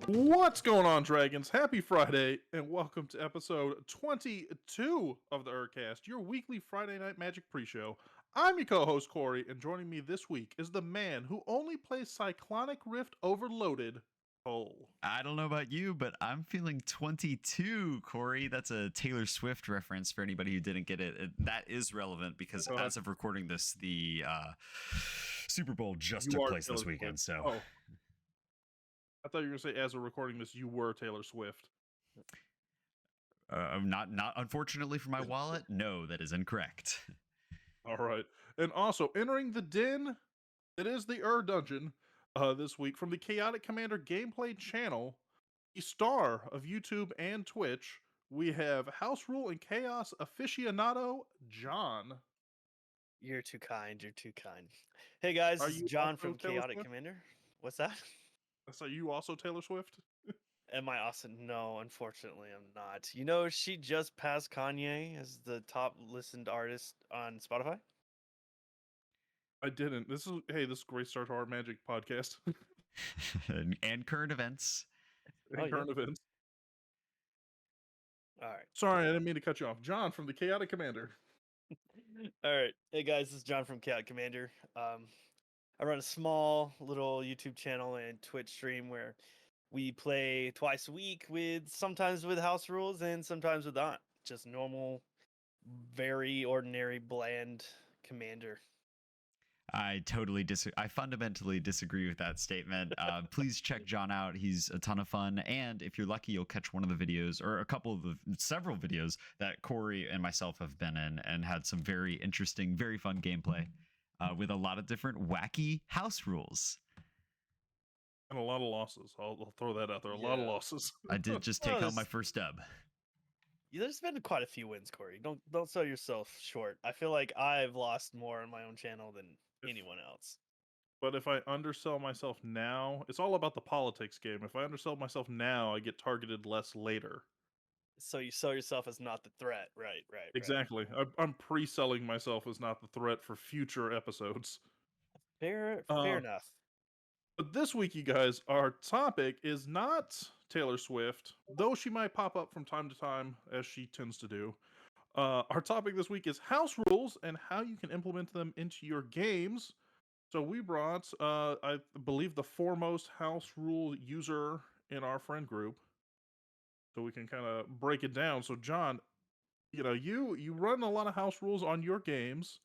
What's going on, Dragons? Happy Friday, and welcome to episode 22 of the ERCast, your weekly Friday Night Magic pre-show. I'm your co-host, Cory, and joining me this week is the man who only plays Cyclonic Rift Overloaded, Cole. I don't know about you, but I'm feeling 22, Cory. That's a Taylor Swift reference for anybody who didn't get it. That is relevant because as of recording this, the Super Bowl just took place this weekend. So, oh. I thought you were going to say, as of recording this, you were Taylor Swift. Not unfortunately for my wallet. No, that is incorrect. All right. And also, entering the den, it is the Dungeon this week from the Chaotic Commander gameplay channel, the star of YouTube and Twitch. We have House Rule and Chaos aficionado, John. You're too kind. You're too kind. Hey guys, this is John from Chaotic Commander. What's that? So you also Taylor Swift? Am I also? No, unfortunately, I'm not. You know, she just passed Kanye as the top listened artist on Spotify. I didn't. This is Great Start to Our Magic podcast. and current events. Current events. All right. Sorry, I didn't mean to cut you off. John from the Chaotic Commander. All right. Hey guys, this is John from Chaotic Commander. I run a small little YouTube channel and Twitch stream where we play twice a week sometimes with house rules and sometimes without. Just normal, very ordinary, bland commander. I fundamentally disagree with that statement. Please check John out. He's a ton of fun. And if you're lucky, you'll catch one of the videos or several videos that Cory and myself have been in and had some very interesting, very fun gameplay with a lot of different wacky house rules. And a lot of losses. I'll throw that out there. A lot of losses. I did just take home my first dub. There's been quite a few wins, Cory. Don't sell yourself short. I feel like I've lost more on my own channel than anyone else. But if I undersell myself now, it's all about the politics game. If I undersell myself now, I get targeted less later. So you sell yourself as not the threat, right? Exactly. I'm pre-selling myself as not the threat for future episodes. Fair enough. But this week, you guys, our topic is not Taylor Swift, though she might pop up from time to time, as she tends to do. Our topic this week is house rules and how you can implement them into your games. So we brought, I believe, the foremost house rule user in our friend group, so we can kind of break it down. So John, you run a lot of house rules on your games.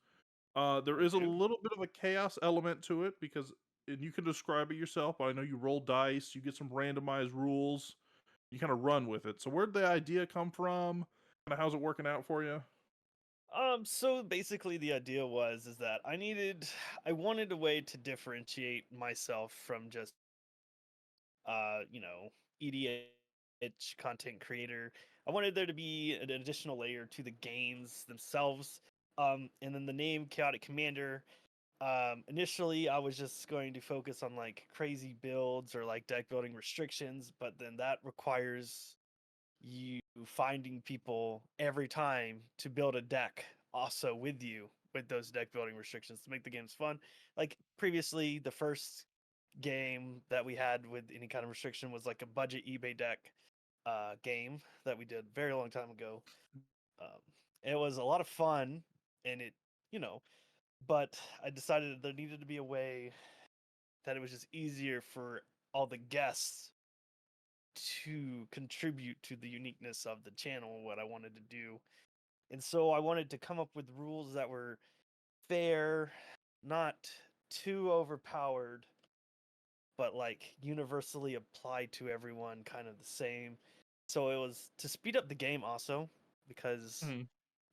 There is a little bit of a chaos element to it because, and you can describe it yourself, but I know you roll dice, you get some randomized rules, you kind of run with it. So where'd the idea come from? Kind of how's it working out for you? So basically the idea is that I wanted a way to differentiate myself from just EDH content creator. I wanted there to be an additional layer to the games themselves. And then the name Chaotic Commander, initially I was just going to focus on like crazy builds or like deck building restrictions, but then that requires you finding people every time to build a deck also with you with those deck building restrictions to make the games fun. Like previously, the first game that we had with any kind of restriction was like a budget eBay deck game that we did a very long time ago. It was a lot of fun, and but I decided that there needed to be a way that it was just easier for all the guests to contribute to the uniqueness of the channel, what I wanted to do. And so I wanted to come up with rules that were fair, not too overpowered, but like universally applied to everyone, kind of the same. So it was to speed up the game also, because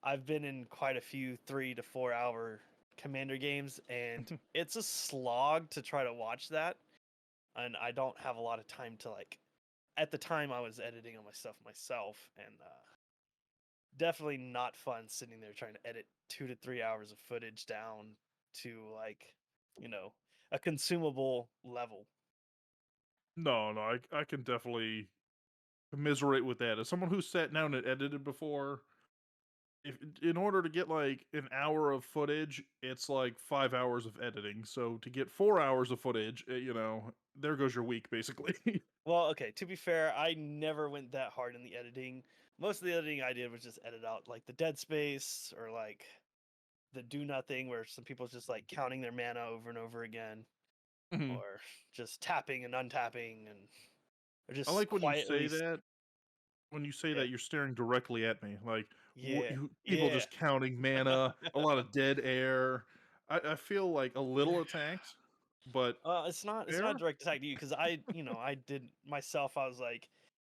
I've been in quite a few 3 to 4 hour commander games, and it's a slog to try to watch that. And I don't have a lot of time to at the time I was editing on my stuff myself, and definitely not fun sitting there trying to edit 2 to 3 hours of footage down to a consumable level. No, I can definitely commiserate with that. As someone who's sat down and edited before, in order to get like an hour of footage, it's like 5 hours of editing. So to get 4 hours of footage, there goes your week basically. Well, okay, to be fair, I never went that hard in the editing. Most of the editing I did was just edit out like the dead space or like the do nothing where some people's just like counting their mana over and over again Mhm. or just tapping and untapping and or I just like when you say quietly that. When you say yeah. that, you're staring directly at me. Like Yeah. people Yeah. just counting mana, a lot of dead air. I feel like a little attacked, but It's not a fair. direct attack to you because I did myself. I was like,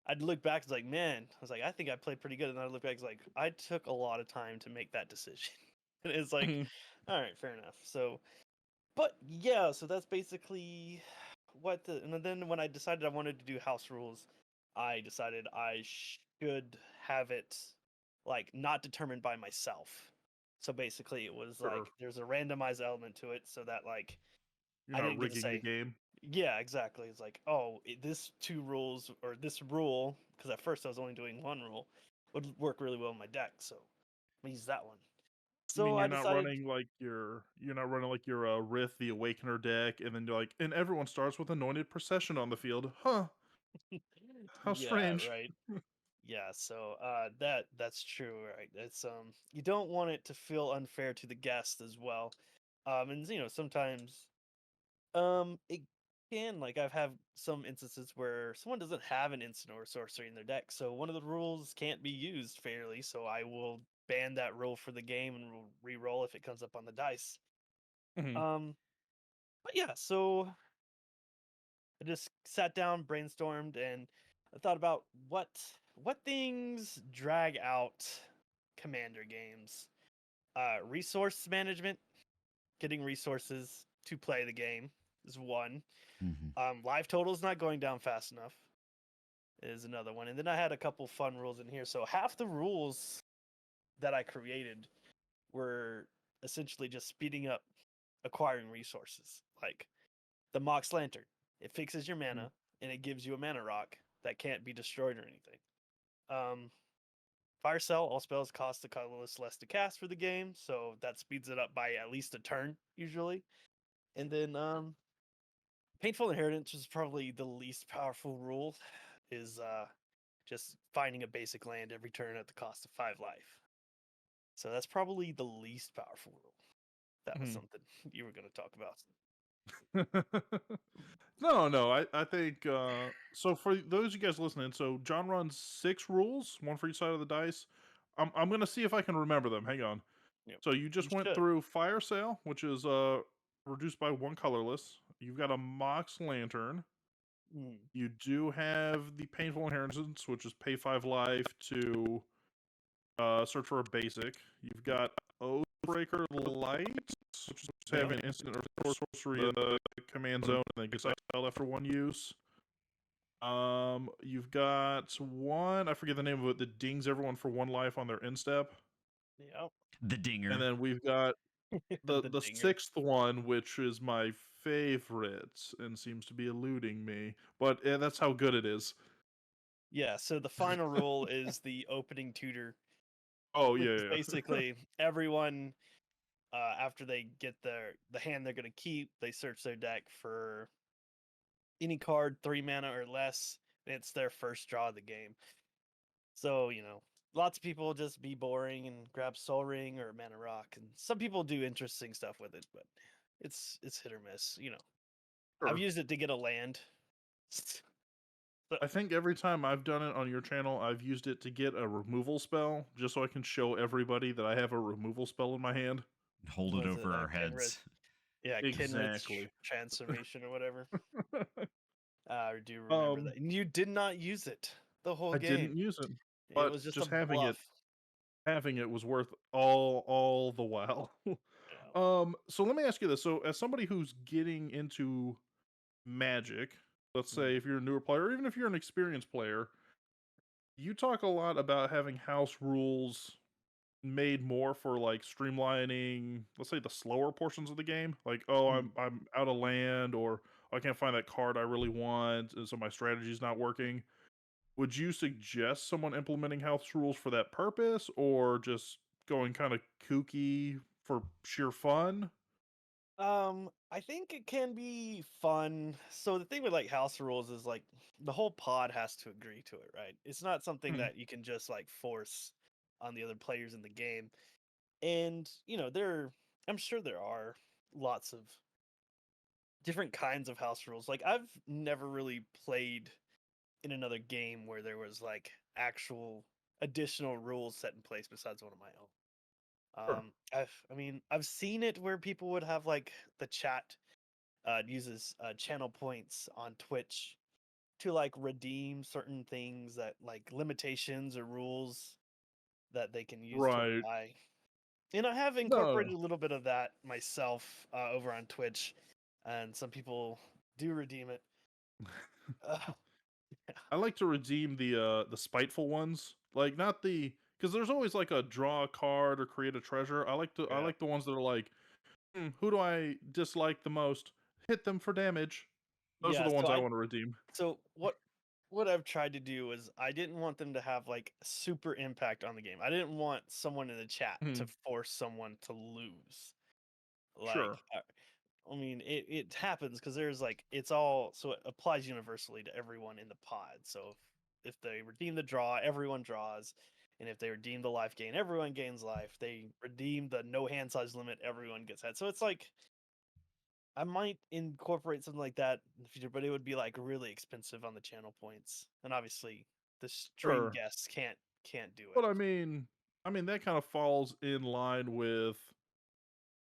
I'd look back. It's like, man, I was like, I think I played pretty good. And then I look back. It's like, I took a lot of time to make that decision. And it's like, Mhm. all right, fair enough. So, but yeah, so that's basically and then when I decided I wanted to do house rules, I decided I should have it like not determined by myself. So basically, it was Sure, like there's a randomized element to it, so that like you're I not didn't get to rigging the say, game. yeah, exactly. It's like, oh, this two rules or this rule, because at first I was only doing one rule, would work really well in my deck, so I use that one. You So mean I decided, you're not running like your Rith the Awakener deck, and then you're like, and everyone starts with Anointed Procession on the field, huh? How yeah, strange. right, yeah. So that's true, right? It's you don't want it to feel unfair to the guest as well, and sometimes it can like I've had some instances where someone doesn't have an instant or sorcery in their deck, so one of the rules can't be used fairly, so I will ban that rule for the game and will re-roll if it comes up on the dice. Mhm. Um, but yeah, so I just sat down, brainstormed, and I thought about what things drag out commander games. Resource management, getting resources to play the game is one. Mhm. Live totals not going down fast enough is another one. And then I had a couple fun rules in here. So half the rules that I created were essentially just speeding up acquiring resources. Like the Mox Lantern, it fixes your Mhm. mana and it gives you a mana rock that can't be destroyed or anything. Um, Fire Cell, all spells cost the colorless less to cast for the game, so that speeds it up by at least a turn usually. And then Painful Inheritance is probably the least powerful rule. Is just finding a basic land every turn at the cost of 5 life. So that's probably the least powerful rule. That was Mhm. something you were going to talk about. No, no, I think so for those of you guys listening, so John runs 6 rules, one for each side of the dice. I'm gonna see if I can remember them. Hang on. Yep. So you You just went should. through Fire Sale, which is reduced by 1 colorless. You've got a Mox Lantern. Mm. You do have the Painful Inheritance, which is pay 5 life to search for a basic. You've got Oathbreaker Light, which is have an instant or sorcery in the command zone and then gets exiled after 1 use. You've got one, I forget the name of it, that dings everyone for 1 life on their instep. Yep. The And dinger. then we've got The the dinger. sixth one, which is my favorite and seems to be eluding me. But that's how good it is. Yeah, so the final rule is the opening tutor, Oh which is yeah, yeah. basically everyone after they get the hand they're going to keep, they search their deck for any card 3 mana or less, and it's their first draw of the game. So, lots of people just be boring and grab Soul Ring or Mana Rock, and some people do interesting stuff with it, but it's hit or miss. I've Sure. used it to get a land. So, I think every time I've done it on your channel, I've used it to get a removal spell, just so I can show everybody that I have a removal spell in my hand. Hold it was it over our Kenrith? heads. Yeah, Kenrith's Exactly. transformation or whatever. I do remember um, that. And you did not use it the whole I game. didn't use it, It but was just a just bluff. having it was worth all the while. Yeah. So let me ask you this: so as somebody who's getting into Magic, let's Mhm. say if you're a newer player, or even if you're an experienced player, you talk a lot about having house rules made more for like streamlining, let's say the slower portions of the game. Like, oh, Mm. I'm out of land, or I can't find that card I really want, and so my strategy's not working. Would you suggest someone implementing house rules for that purpose, or just going kind of kooky for sheer fun? I think it can be fun. So the thing with like house rules is like the whole pod has to agree to it, right? It's not something Mhm. that you can just like force on the other players in the game. And I'm sure there are lots of different kinds of house rules. Like I've never really played in another game where there was like actual additional rules set in place besides one of my own. Sure. I've seen it where people would have like the chat uses channel points on Twitch to like redeem certain things that like limitations or rules that they can use to Right. apply. And I have No. incorporated a little bit of that myself over on Twitch, and some people do redeem it. Uh, I like to redeem the spiteful ones. Like not the because there's always like a draw a card or create a treasure. I yeah, like the ones that are like, who do I dislike the most? Hit them for damage. Those are yeah. the ones I want to redeem. So what I've tried to do is I didn't want them to have like super impact on the game. I didn't want someone in the chat to Mhm. force someone to lose. Like, Sure. I mean, it happens because there's like it's all so it applies universally to everyone in the pod. So if they redeem the draw, everyone draws, and if they redeem the life gain, everyone gains life. They redeem the no hand size limit, everyone gets that. So it's like I might incorporate something like that in the future, but it would be like really expensive on the channel points, and obviously the stream Sure. guests can't do But it. I mean that kind of falls in line with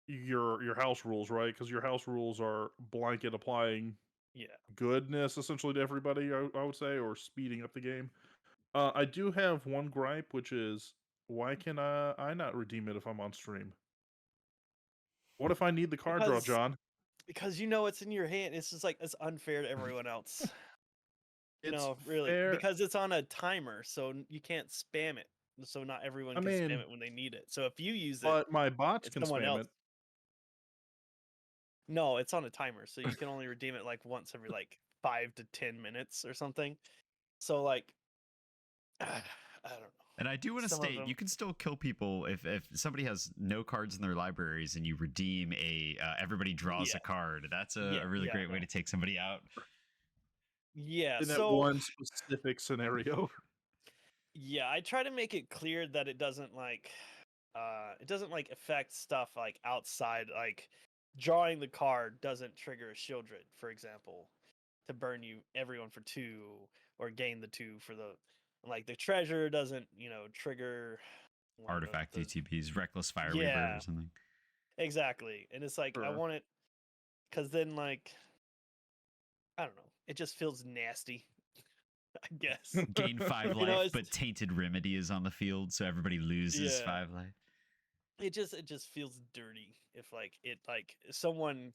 your house rules, right? Because your house rules are blanket applying Yeah, goodness essentially to everybody. I would say, or speeding up the game. I do have one gripe, which is why can I not redeem it if I'm on stream? What if I need the card draw, because John? because you know it's in your hand. It's just like it's unfair to everyone else. It's Really, fair. because it's on a timer, so you can't spam it. So not everyone I can spam mean, it when they need it. So if you use it, but my bots it's can someone spam else. it. No, it's on a timer, so you can only redeem it like once every like 5 to 10 minutes or something. So like, I don't know. And I do want to Some of state, you them, can still kill people if somebody has no cards in their libraries and you redeem a everybody draws yeah, a card. That's a yeah, really yeah, great way no, to take somebody out. yeah. In that So one specific scenario. yeah, I try to make it clear that it doesn't like affect stuff like outside, like drawing the card doesn't trigger a shieldred, for example, to burn you everyone for 2 or gain the 2 for the like the treasure doesn't, trigger one of Artifact the ATPs, Reckless Fire Weaver or yeah, something. exactly. And it's like I Sure. want it cuz then like I don't know, it just feels nasty, I guess. Gain 5 You know, life, it's but Tainted Remedy is on the field, so everybody loses yeah. 5 life. It just feels dirty if like someone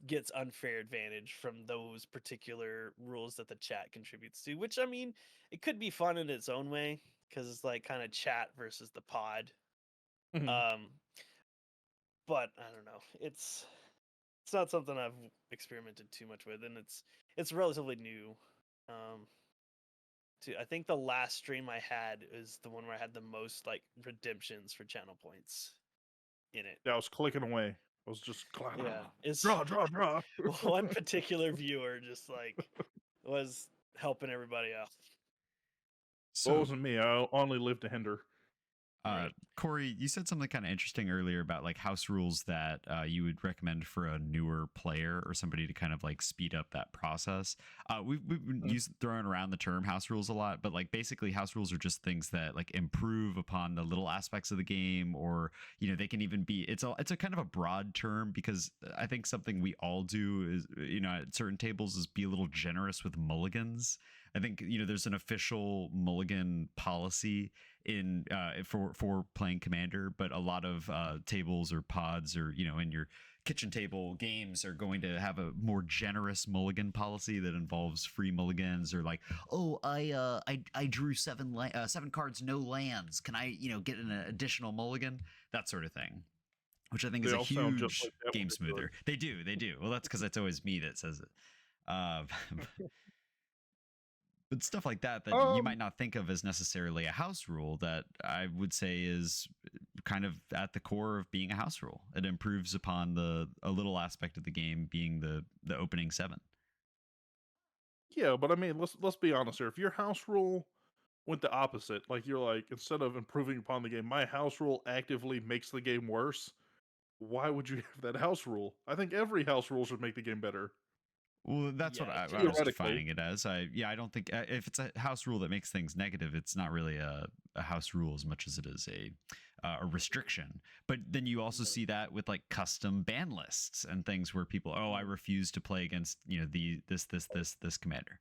gets unfair advantage from those particular rules that the chat contributes to, which I mean it could be fun in its own way because it's like kind of chat versus the pod. Mhm. um but I don't know, it's not something I've experimented too much with, and it's relatively new. I think the last stream I had is the one where I had the most like redemptions for channel points in it. Yeah, I was clicking away. I was just Yeah, it's draw, draw, draw. one particular viewer just like was helping everybody out. Well, it So wasn't me. I only live to hinder. Right. Corey, you said something kind of interesting earlier about like house rules that you would recommend for a newer player or somebody to kind of like speed up that process. We've been Mhm. throwing around the term house rules a lot, but like basically house rules are just things that like improve upon the little aspects of the game, or they can even be. It's a kind of a broad term because I think something we all do is at certain tables is be a little generous with mulligans. I think there's an official mulligan policy in for playing commander, but a lot of tables or pods or in your kitchen table games are going to have a more generous mulligan policy that involves free mulligans, or like, oh, I drew 7 cards, no lands, can I get an additional mulligan, that sort of thing, which I think is They a all sound just huge like that when game they do it. smoother. They do well, that's because it's always me that says it. uh, but stuff like that you might Um, not think of as necessarily a house rule, that I would say is kind of at the core of being a house rule. It improves upon a little aspect of the game being the opening 7. Yeah, but I mean, let's be honest here. If your house rule went the opposite, like you're like, instead of improving upon the game, my house rule actively makes the game worse. Why would you have that house rule? I think every house rule should make the game better. Well, that's what Yeah, I was Theoretically. defining it as. I don't think if it's a house rule that makes things negative, it's not really a house rule as much as it is a restriction. But then you also see that with like custom ban lists and things where people, oh, I refuse to play against this commander.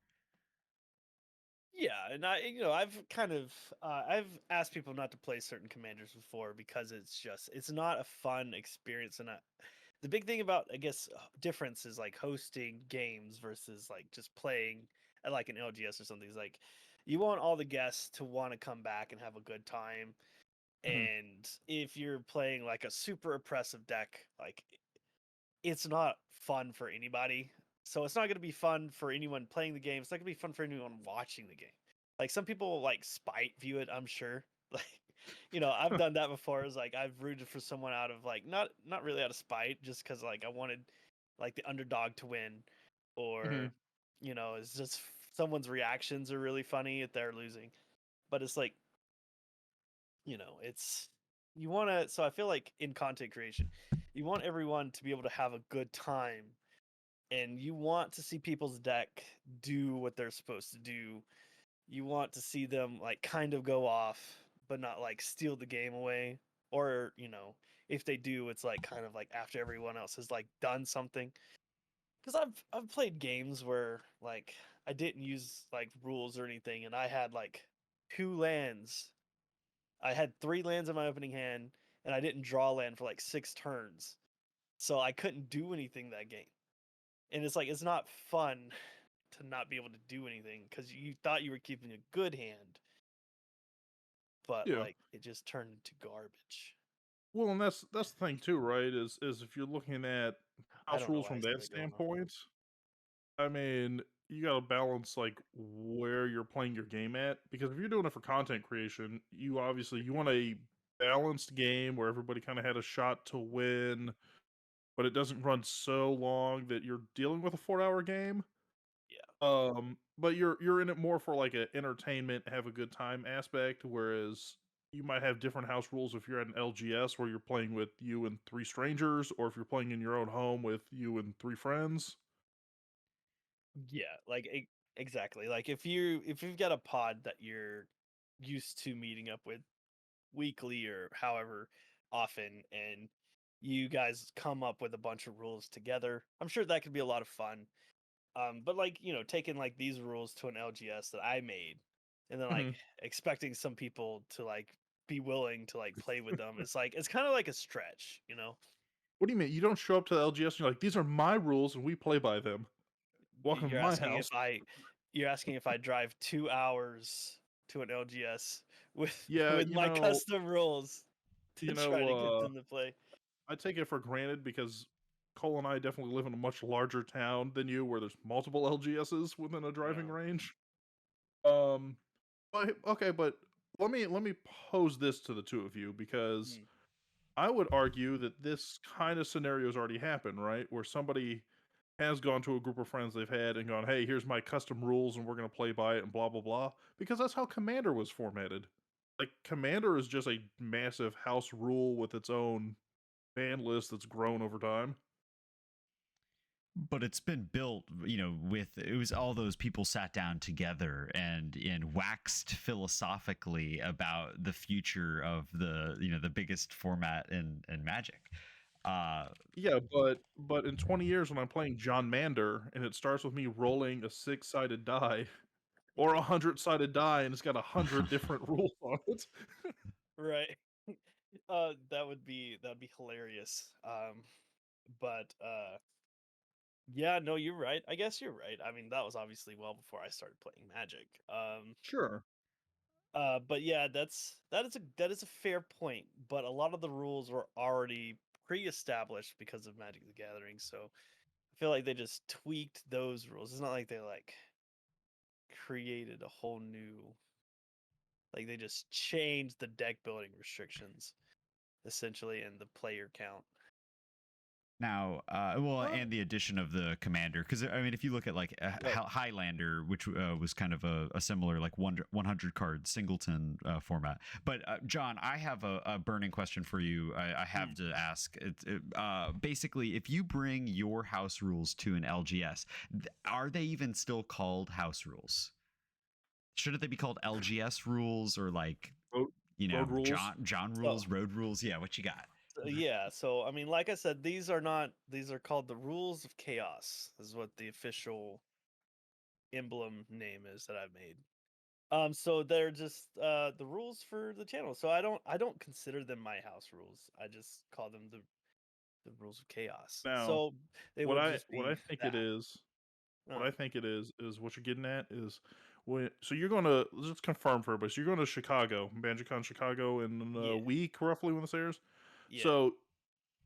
yeah, and I've kind of I've asked people not to play certain commanders before because it's not a fun experience, and the big thing about, I guess, difference is like hosting games versus like just playing at like an LGS or something. Is like you want all the guests to want to come back and have a good time, Mhm. and if you're playing like a super oppressive deck, like it's not fun for anybody. So it's not going to be fun for anyone playing the game. It's not going to be fun for anyone watching the game. Like some people like spite view it, I'm sure. Like, I've done that before. Is like I've rooted for someone out of like not really out of spite, just because like I wanted like the underdog to win, or Mhm. it's just someone's reactions are really funny if they're losing. But it's like it's you want to. So I feel like in content creation, you want everyone to be able to have a good time, and you want to see people's deck do what they're supposed to do. You want to see them like kind of go off, but not like steal the game away. Or, if they do, it's like kind of like after everyone else has like done something. Because I've played games where like I didn't use like rules or anything, and I had like 2 lands. I had 3 lands in my opening hand, and I didn't draw land for like 6 turns. So I couldn't do anything that game. And it's like it's not fun to not be able to do anything because you thought you were keeping a good hand, but Yeah. like it just turned into garbage. Well, and that's the thing too, right? Is if you're looking at I house don't know rules why I from see that that going on. standpoint, I mean, you gotta balance like where you're playing your game at. Because if you're doing it for content creation, you want a balanced game where everybody kind of had a shot to win, but it doesn't run so long that you're dealing with a 4-hour game. Yeah. But you're in it more for like a entertainment, have a good time aspect, whereas you might have different house rules if you're at an LGS where you're playing with you and 3 strangers, or if you're playing in your own home with you and 3 friends. Yeah, like exactly. Like if you've got a pod that you're used to meeting up with weekly or however often, and you guys come up with a bunch of rules together, I'm sure that could be a lot of fun. But like, taking like these rules to an LGS that I made and then like Mhm. expecting some people to like be willing to like play with them, it's kind of like a stretch. What do you mean? You don't show up to the LGS and you're like, these are my rules and we play by them. Welcome to You're my asking house. if I drive 2 hours to an LGS with Yeah, with my custom rules to you try know, to get them to play. I take it for granted because Cole and I definitely live in a much larger town than you, where there's multiple LGSs within a driving No. range. Um, okay, but let me pose this to the two of you because Mm, I would argue that this kind of scenario has already happened, right? Where somebody has gone to a group of friends they've had and gone, "Hey, here's my custom rules, and we're gonna play by it," and blah blah blah. Because that's how Commander was formatted. Like Commander is just a massive house rule with its own ban list that's grown over time. But it's been built, with it was all those people sat down together and waxed philosophically about the future of the biggest format in Magic. uh Yeah, but in 20 years when I'm playing John Mander and it starts with me rolling a 6-sided die or a 100-sided die and it's got 100 different rules on it. right. That would be hilarious. But yeah, no, you're right. I guess you're right. I mean, that was obviously well before I started playing Magic. Sure. But yeah, that is a fair point. But a lot of the rules were already pre-established because of Magic the Gathering, so I feel like they just tweaked those rules. It's not like they like created a whole new, like they just changed the deck building restrictions. essentially, and the player count. Now, and the addition of the commander, because I mean, if you look at like Right. Highlander, which was kind of a similar like 100 card singleton format. But John, I have a burning question for you. I have to ask. Basically, if you bring your house rules to an LGS, are they even still called house rules? Shouldn't they be called LGS rules or like Road rules. John rules, road rules? Yeah, what you got? Yeah, so I mean, like I said, these are called the Rules of Chaos. This is what the official emblem name is that I've made. So they're just the rules for the channel. So I don't consider them my house rules. I just call them the Rules of Chaos. Now, So they what would I just what be I think that. it is, what Uh, I think it is what you're getting at is when. So you're going to let's confirm for everybody. So you're going to Chicago, BanjoCon Chicago, in a yeah, week roughly when this airs. yeah, So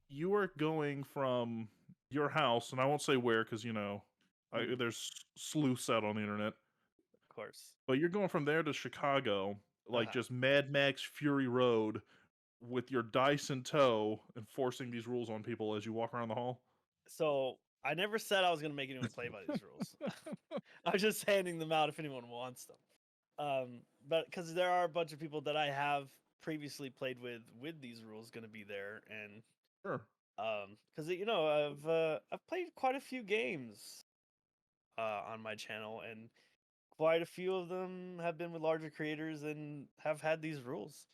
you are going from your house, and I won't say where because mm, there's sleuths out on the internet. of course. But you're going from there to Chicago, like Uh-huh. just Mad Max Fury Road, with your dice in tow, enforcing these rules on people as you walk around the hall. So I never said I was gonna make anyone play by these rules. I was just handing them out if anyone wants them. But because there are a bunch of people that I have previously played with these rules going to be there, and Sure. because I've played quite a few games on my channel, and quite a few of them have been with larger creators and have had these rules.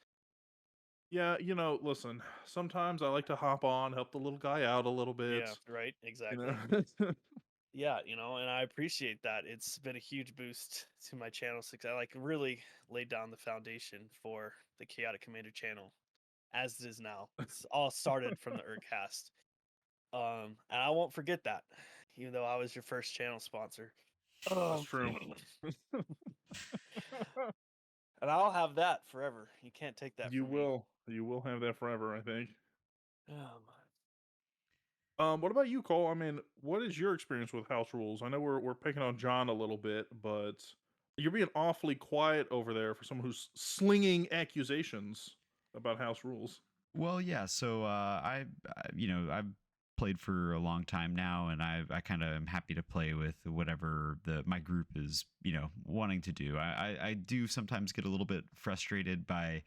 Yeah, listen, sometimes I like to hop on, help the little guy out a little bit. Yeah, right, You exactly. know. Yeah, and I appreciate that. It's been a huge boost to my channel success. I like really laid down the foundation for the Chaotic Commander channel as it is now. It's all started from the ErCast. And I won't forget that, even though I was your first channel sponsor. That's Um, true. and I'll have that forever. You can't take that You from me. will. You will have that forever, I think. Um, What about you, Cole? I mean, what is your experience with house rules? I know we're picking on John a little bit, but you're being awfully quiet over there for someone who's slinging accusations about house rules. Well, yeah. So I've played for a long time now, and I kind of am happy to play with whatever my group is wanting to do. I do sometimes get a little bit frustrated by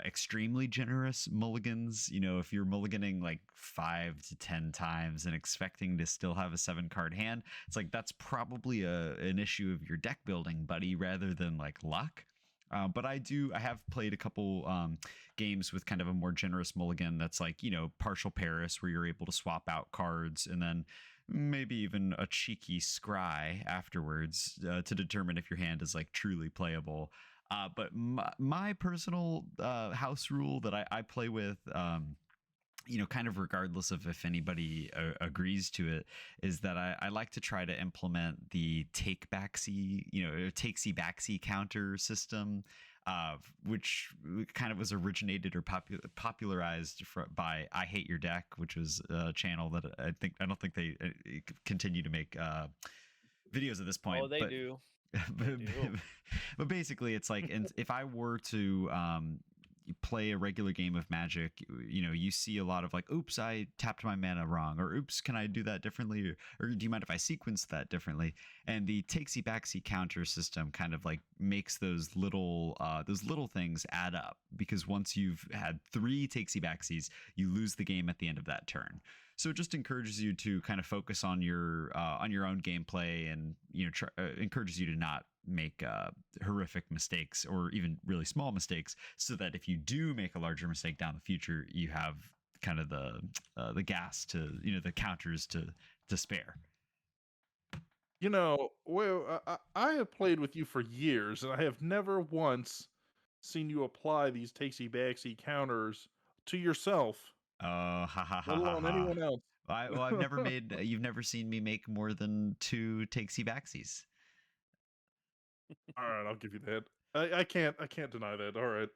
extremely generous mulligans. If you're mulliganing like 5 to 10 times and expecting to still have a 7 card hand, it's like that's probably an issue of your deck building, buddy, rather than like luck. But I have played a couple games with kind of a more generous mulligan that's like, partial Paris, where you're able to swap out cards and then maybe even a cheeky scry afterwards to determine if your hand is like truly playable. But my personal house rule that I play with, kind of regardless of if anybody agrees to it, is that I like to try to implement the take backsy, takesy backsy counter system, which kind of was originated or popularized by I Hate Your Deck, which was a channel that I don't think they continue to make videos at this point, oh, they but do. but, They do. but basically it's like, and if I were to play a regular game of Magic, you see a lot of like, oops, I tapped my mana wrong, or oops, can I do that differently, or do you mind if I sequence that differently? And the takesy backsy counter system kind of like makes those little things add up, because once you've had 3 takesy backsies, you lose the game at the end of that turn. So it just encourages you to kind of focus on your own gameplay, and encourages you to not make horrific mistakes or even really small mistakes, so that if you do make a larger mistake down the future, you have kind of the gas to the counters to spare. Well, I have played with you for years, and I have never once seen you apply these takesy backsy counters to yourself, Oh, ha ha let ha ha alone ha. anyone else. I've never made. You've never seen me make more than 2 takesy backsies. All right, I'll give you that. I can't deny that. All right.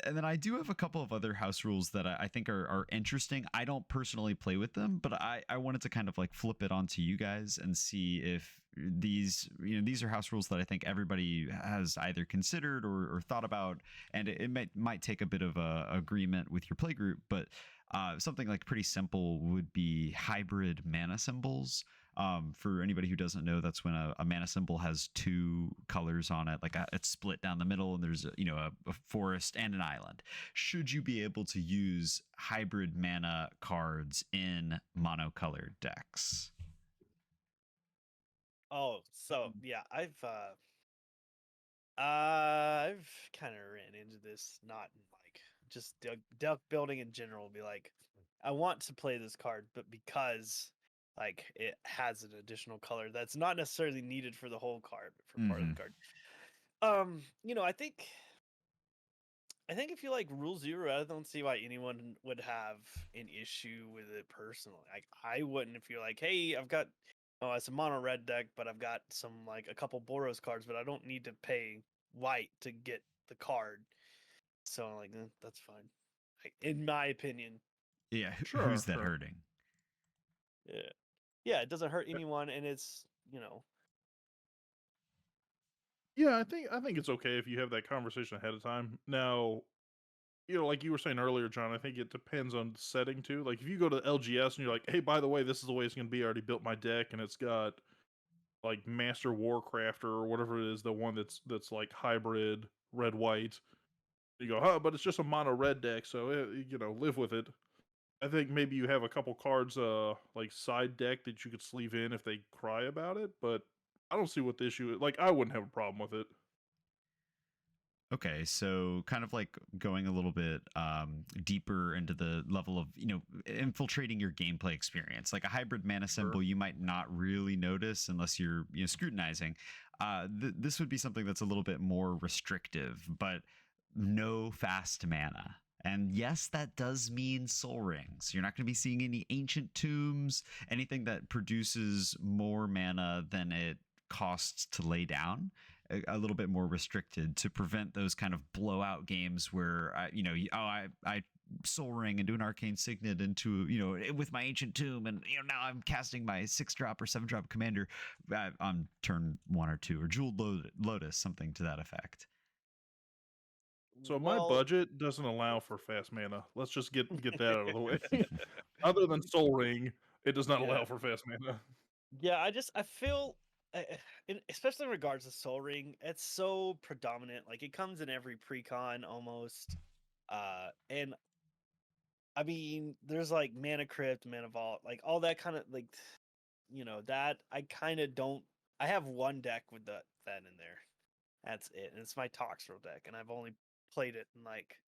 And then I do have a couple of other house rules that I think are interesting. I don't personally play with them, but I wanted to kind of like flip it onto you guys and see if these are house rules that I think everybody has either considered or thought about, and it might take a bit of a agreement with your playgroup, but something like pretty simple would be hybrid mana symbols. For anybody who doesn't know, that's when a mana symbol has two colors on it, like it's split down the middle, and there's a forest and an island. Should you be able to use hybrid mana cards in monocolored decks? Oh, so yeah, I've kind of ran into this, not in like just deck building in general. Be like, I want to play this card, but because like it has an additional color that's not necessarily needed for the whole card, but for part of the card. I think if you like Rule Zero, I don't see why anyone would have an issue with it personally. Like I wouldn't if you're like, hey, I've got it's a mono red deck, but I've got some like a couple Boros cards, but I don't need to pay white to get the card. So I'm like, that's fine. Like, in my opinion. Yeah, Sure, who's that sure. hurting? Yeah. Yeah, it doesn't hurt anyone, and it's Yeah, I think it's okay if you have that conversation ahead of time. Now, like you were saying earlier, John, I think it depends on the setting too. Like if you go to LGS and you're like, hey, by the way, this is the way it's gonna be. I already built my deck and it's got like Master Warcrafter or whatever it is, the one that's like hybrid red white. You go, huh, but it's just a mono red deck, so live with it. I think maybe you have a couple cards, like side deck that you could sleeve in if they cry about it, but I don't see what the issue is. Like, I wouldn't have a problem with it. Okay, so kind of like going a little bit deeper into the level of infiltrating your gameplay experience. Like a hybrid mana symbol, you might not really notice unless you're scrutinizing. This would be something that's a little bit more restrictive, but no fast mana. And yes, that does mean soul rings. You're not going to be seeing any ancient tombs, anything that produces more mana than it costs to lay down. A little bit more restricted to prevent those kind of blowout games where I soul ring and do an arcane signet into with my ancient tomb, and now I'm casting my 6-drop or 7-drop commander on turn 1 or 2, or jeweled lotus, something to that effect. So my budget doesn't allow for fast mana. Let's just get that out of the way. Other than Soul Ring, it does not allow for fast mana. Yeah, I feel, especially in regards to Soul Ring, it's so predominant. Like it comes in every precon almost, and I mean, there's like Mana Crypt, Mana Vault, like all that kind of like, that I kind of don't. I have one deck with that in there. That's it, and it's my Toxrill deck, and I've only played it in like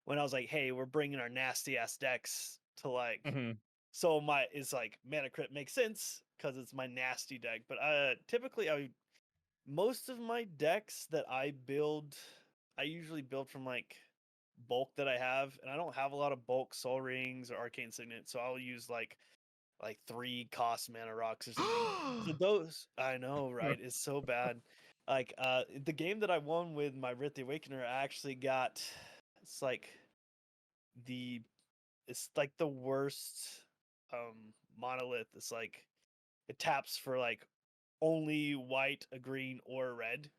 when I was like, hey, we're bringing our nasty ass decks to like. Mm-hmm. So it's like Mana Crypt makes sense because it's my nasty deck. But typically, most of my decks that I build, I usually build from like bulk that I have, and I don't have a lot of bulk Soul Rings or Arcane Signet, so I'll use like 3 cost mana rocks or something. So those, I know, right? It's so bad. Like the game that I won with my Wraith the Awakener, I actually got. It's like the the worst monolith. It's like it taps for like only white, a green, or a red.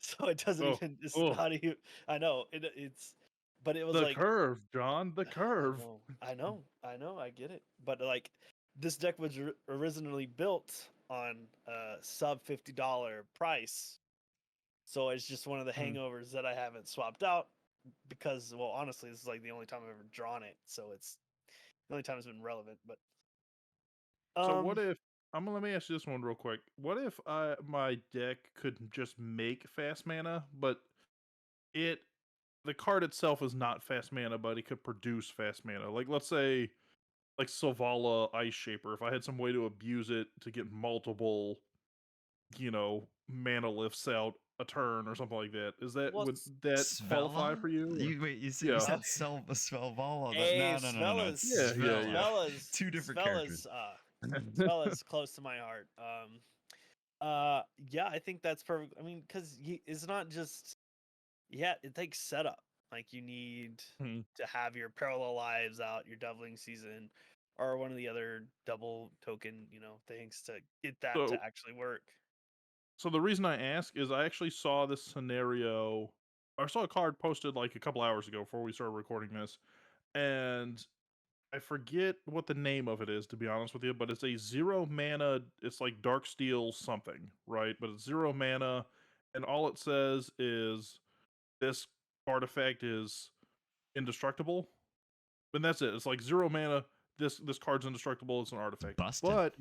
So it doesn't even. It's not even. I know it's, but it was the like curve, John. The curve. I know. I get it. But like, this deck was originally built on a sub $50 price, so it's just one of the hangovers that I haven't swapped out because, well, honestly, this is like the only time I've ever drawn it, so it's the only time it's been relevant. But so what if let me ask you this one real quick. What if my deck could just make fast mana, but the card itself is not fast mana, but it could produce fast mana? Like let's say like Selvala Ice Shaper. If I had some way to abuse it to get multiple, mana lifts out a turn or something like that, would that qualify for you? You said Selvala. Hey, No. Svella's, Svella's two different characters. Svella's close to my heart. Yeah, I think that's perfect. I mean, because it's not just, it takes setup. Like you need to have your parallel lives out, your doubling season, or one of the other double token, things to get that to actually work. So the reason I ask is I actually saw this scenario. I saw a card posted like a couple hours ago before we started recording this, and I forget what the name of it is, to be honest with you, but it's a 0 mana. It's like Dark Steel something, right? But it's 0 mana, and all it says is this artifact is indestructible, and that's it. It's like 0 mana. This card's indestructible. It's an artifact. Busted. But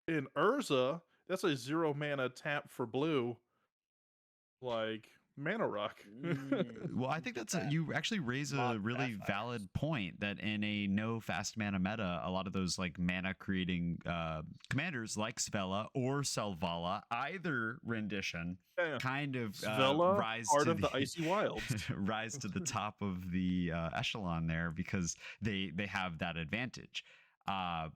in Urza, that's a 0 mana tap for blue, like mana rock. Well, I think that's That you actually raise a mod really sapphires. valid point that in a no fast mana meta, a lot of those like mana creating commanders like Svella or Selvala, either rendition, Yeah. kind of Svella, rise part to of the Icy Wilds. rise to the top of the echelon there because they have that advantage.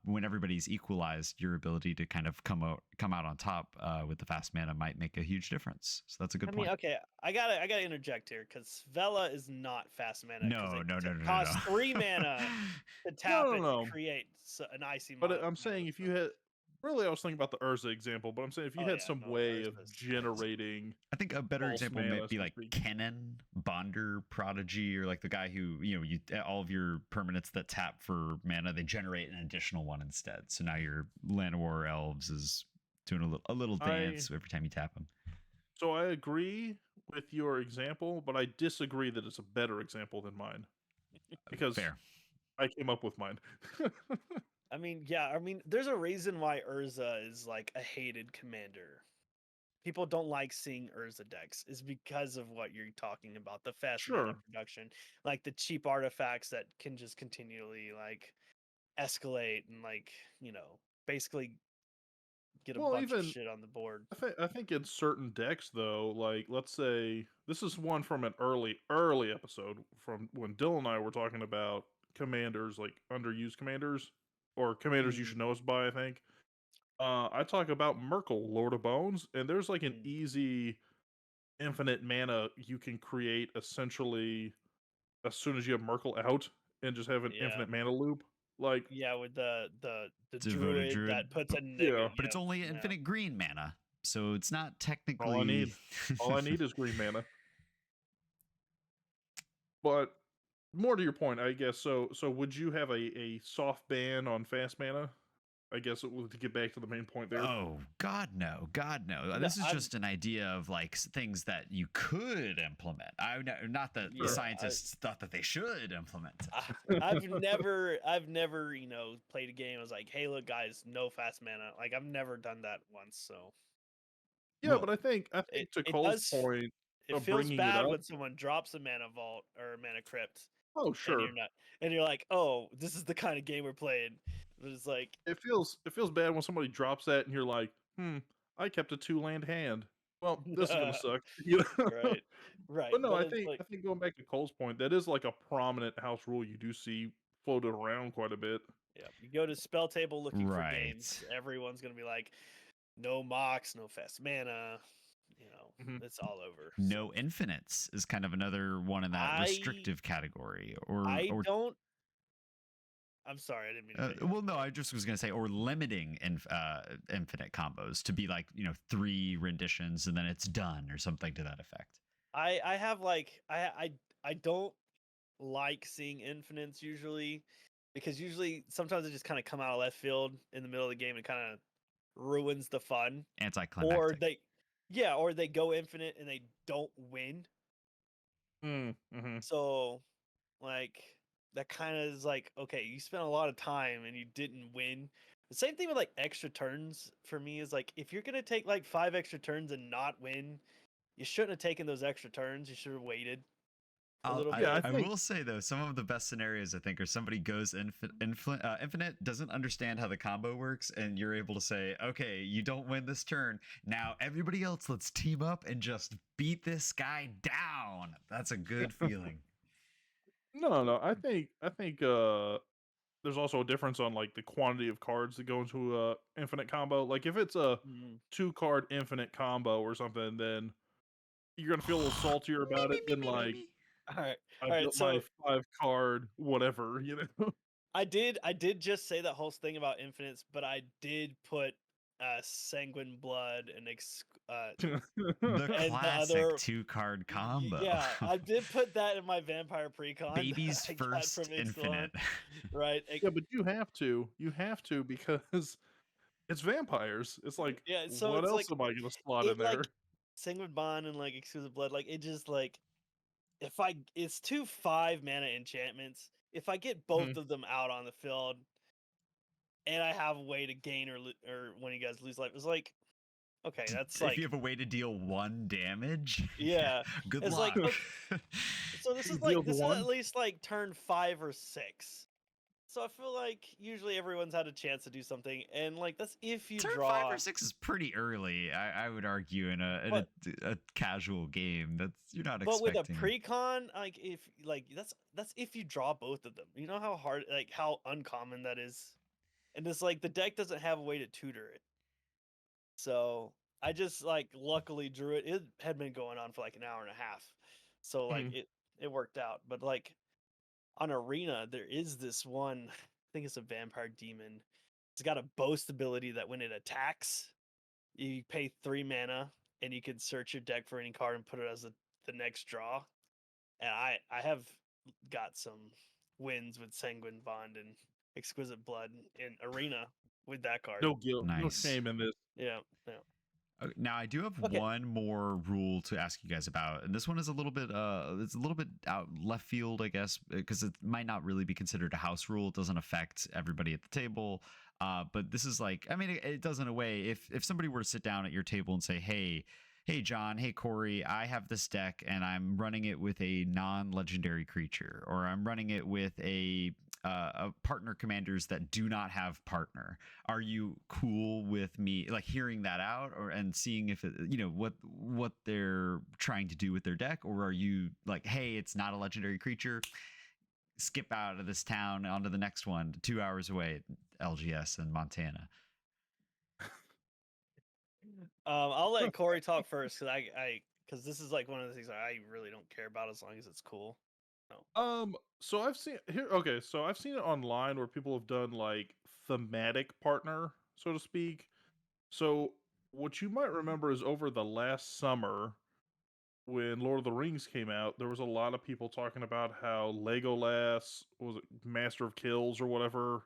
When everybody's equalized, your ability to kind of come out on top with the fast mana might make a huge difference. So that's a good I point. mean, okay, I gotta interject here because Vela is not fast mana. No. Costs 3 mana to tap it no. to create an icy But mana. I'm saying if you had, really, I was thinking about the Urza example, but I'm saying if you Oh, had yeah, some no, way of Urza's generating I think a better false example mana, might be so to like speak. Kennen, Bonder, Prodigy, or like the guy who, you all of your permanents that tap for mana, they generate an additional one instead. So now your Llanowar Elves is doing a little dance every time you tap them. So I agree with your example, but I disagree that it's a better example than mine. Because Fair. I came up with mine. I mean, yeah, I mean, there's a reason why Urza is like a hated commander. People don't like seeing Urza decks is because of what you're talking about, the fast mana Sure. production, like the cheap artifacts that can just continually like escalate and like, basically get a Well, bunch of even shit on the board. I think in certain decks though, like let's say this is one from an early episode from when Dylan and I were talking about commanders, like underused commanders or commanders you should know us by. I think I talk about Merkle, Lord of Bones, and there's like an easy infinite mana you can create essentially as soon as you have Merkle out and just have an Yeah. infinite mana loop. Like Yeah, with the Devoted druid Druid. that puts a Yeah. negative. But it's only infinite green mana. So it's not technically all I need. All I need is green mana. But more to your point, I guess. So would you have a soft ban on fast mana? I guess to get back to the main point there. Oh God, no! God, no! No, This is I've- just an idea of like things that you could implement. Not that Yeah, the scientists thought that they should implement. I've never played a game. I was like, hey, look, guys, no fast mana. Like I've never done that once. So Yeah, Well, but I think to Cole's point it of feels bringing it bad up. when someone drops a mana vault or a mana crypt. Oh, And sure. you're like, oh, this is the kind of game we're playing. But it's like It feels bad when somebody drops that and you're like, I kept a 2-land hand. Well, this is gonna suck. You know? right. But no, But I it's think like, going back to Cole's point, that is like a prominent house rule you do see floated around quite a bit. yeah, you go to spell table looking for Right. games. Everyone's gonna be like, no mocks, no fast mana. It's all over. No infinites is kind of another one in that I- restrictive category. I'm sorry, I didn't mean to. cut you Well, off. no, I just was gonna say, or limiting infinite combos to be like 3 renditions and then it's done or something to that effect. I have like I don't like seeing infinites usually because sometimes they just kind of come out of left field in the middle of the game and kind of ruins the fun. Anticlimactic. Or they go infinite and they don't win. Mm-hmm. So like that kind of is like, okay, you spent a lot of time and you didn't win. The same thing with like extra turns for me is like if you're gonna take like 5 extra turns and not win, you shouldn't have taken those extra turns. You should have waited a little bit. I I think- will say though, some of the best scenarios I think are somebody goes infinite, doesn't understand how the combo works, and you're able to say, okay, you don't win this turn. Now everybody else, let's team up and just beat this guy down. That's a good feeling. No. I think there's also a difference on like the quantity of cards that go into a infinite combo. Like if it's a 2-card infinite combo or something, then you're gonna feel a little saltier about it than like All right. I built my 5-card whatever, you know. I did just say that whole thing about infinites, but I did put Sanguine Blood and The and the classic other 2-card combo. yeah, I did put that in my vampire precon that Baby's I got first from Ixalan, infinite. right? Yeah, but you have to. You have to because it's vampires. It's like, Yeah, so what it's else like am I gonna slot in it there? like Sanguine Bond and like Exquisite Blood, like it just like if I it's 2 5 mana enchantments. If I get both Mhm. of them out on the field and I have a way to gain or when you guys lose life, it's like okay, that's If you like have a way to deal 1 damage, yeah, yeah, good it's like luck. okay, so this is Deal like the this is at one. least like turn 5 or 6. So I feel like usually everyone's had a chance to do something, and like that's if you Turn 5 or draw. 6 is pretty early. I would argue in But a casual game. That's you're not but with a expecting. precon, like if like that's if you draw both of them. You know how hard like how uncommon that is, and it's like the deck doesn't have a way to tutor it. So I just like luckily drew it. It had been going on for like an hour and a half, so like Mhm. it worked out. But like on Arena, there is this one. I think it's a vampire demon. It's got a boast ability that when it attacks, you pay 3 mana and you can search your deck for any card and put it as the next draw. And I have got some wins with Sanguine Bond and Exquisite Blood in Arena with that card. No guilt, no Nice. shame in this. Yeah, yeah. Now I do have Okay. one more rule to ask you guys about, and this one is a little bit it's a little bit out left field, I guess, because it might not really be considered a house rule. It doesn't affect everybody at the table. But this is like, I mean, it does in a way. If somebody were to sit down at your table and say, hey John, hey Corey, I have this deck and I'm running it with a non-legendary creature, or I'm running it with a partner commanders that do not have partner. Are you cool with me like hearing that out, or and seeing if it, what they're trying to do with their deck, or are you like, hey, it's not a legendary creature, skip out of this town onto the next one 2 hours away, LGS in Montana? I'll let Corey talk first because because this is like one of the things I really don't care about as long as it's cool. No. So I've seen here. Okay, so I've seen it online where people have done like thematic partner, so to speak. So what you might remember is over the last summer when Lord of the Rings came out, there was a lot of people talking about how Legolas was it Master of Kills or whatever,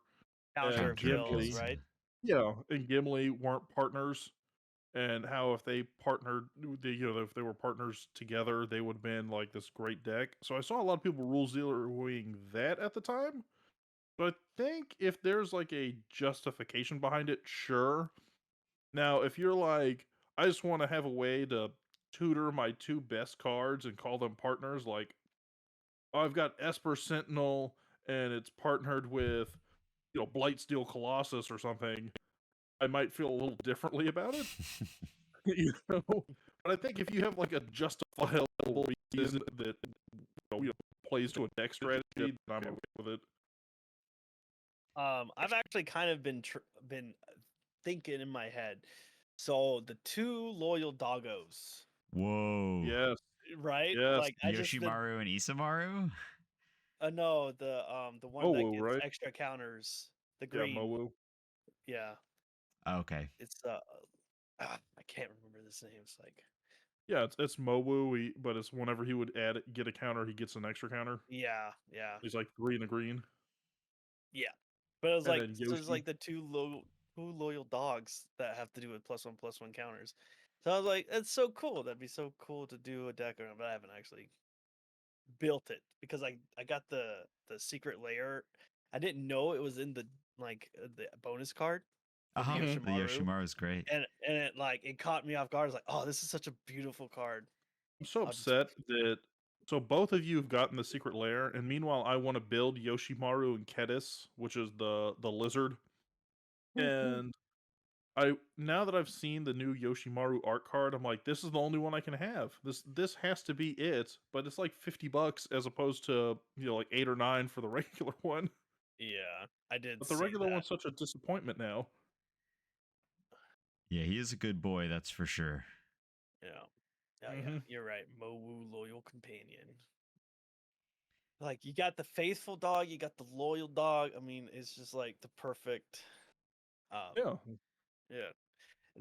Counter and of Counter of kills, kills, Gimli, yeah. right? yeah, and Gimli weren't partners, and how if they partnered, if they were partners together, they would have been like this great deck. So I saw a lot of people rule zeroing that at the time. But I think if there's like a justification behind it, sure. Now, if you're like, I just want to have a way to tutor my 2 best cards and call them partners, like, oh, I've got Esper Sentinel and it's partnered with, Blightsteel Colossus or something, I might feel a little differently about it. you know? But I think if you have like a justifiable reason that plays to a deck strategy, then I'm okay with it. I've actually kind of been thinking in my head. So the 2 loyal doggos, Whoa. Yes, right? yes. Like I just Yoshimaru and Isamaru. no the one that Mowu, gets right? extra counters, the Yeah, green. Mowu. Yeah, Okay. it's I can't remember this name. It's like Yeah, it's Mowu, but it's whenever he would get a counter, he gets an extra counter. yeah, yeah, He's like 3 and a green. yeah. But it was And like then so there's Yoshi. like the two loyal dogs that have to do with +1/+1 counters. So I was like, that's so cool. That'd be so cool to do a deck around, but I haven't actually built it because I got the secret layer. I didn't know it was in the bonus card for the Uh-huh. Mhm. The Yoshimaru, Yoshimaru is great. and it like it caught me off guard. I was like, oh, this is such a beautiful card. I'm so I'll just upset that so both of you have gotten the secret lair, and meanwhile I want to build Yoshimaru and Kedis, which is the lizard. And I now that I've seen the new Yoshimaru art card, I'm like, this is the only one I can have. This has to be it, but it's like $50 as opposed to, like 8 or 9 for the regular one. yeah, I did But the see regular that. one's such a disappointment now. Yeah, he is a good boy, that's for sure. Yeah, yeah, yeah. Mhm. You're right. Mowu loyal companion. Like you got the faithful dog, you got the loyal dog. I mean, it's just like the perfect. Um, Yeah. yeah.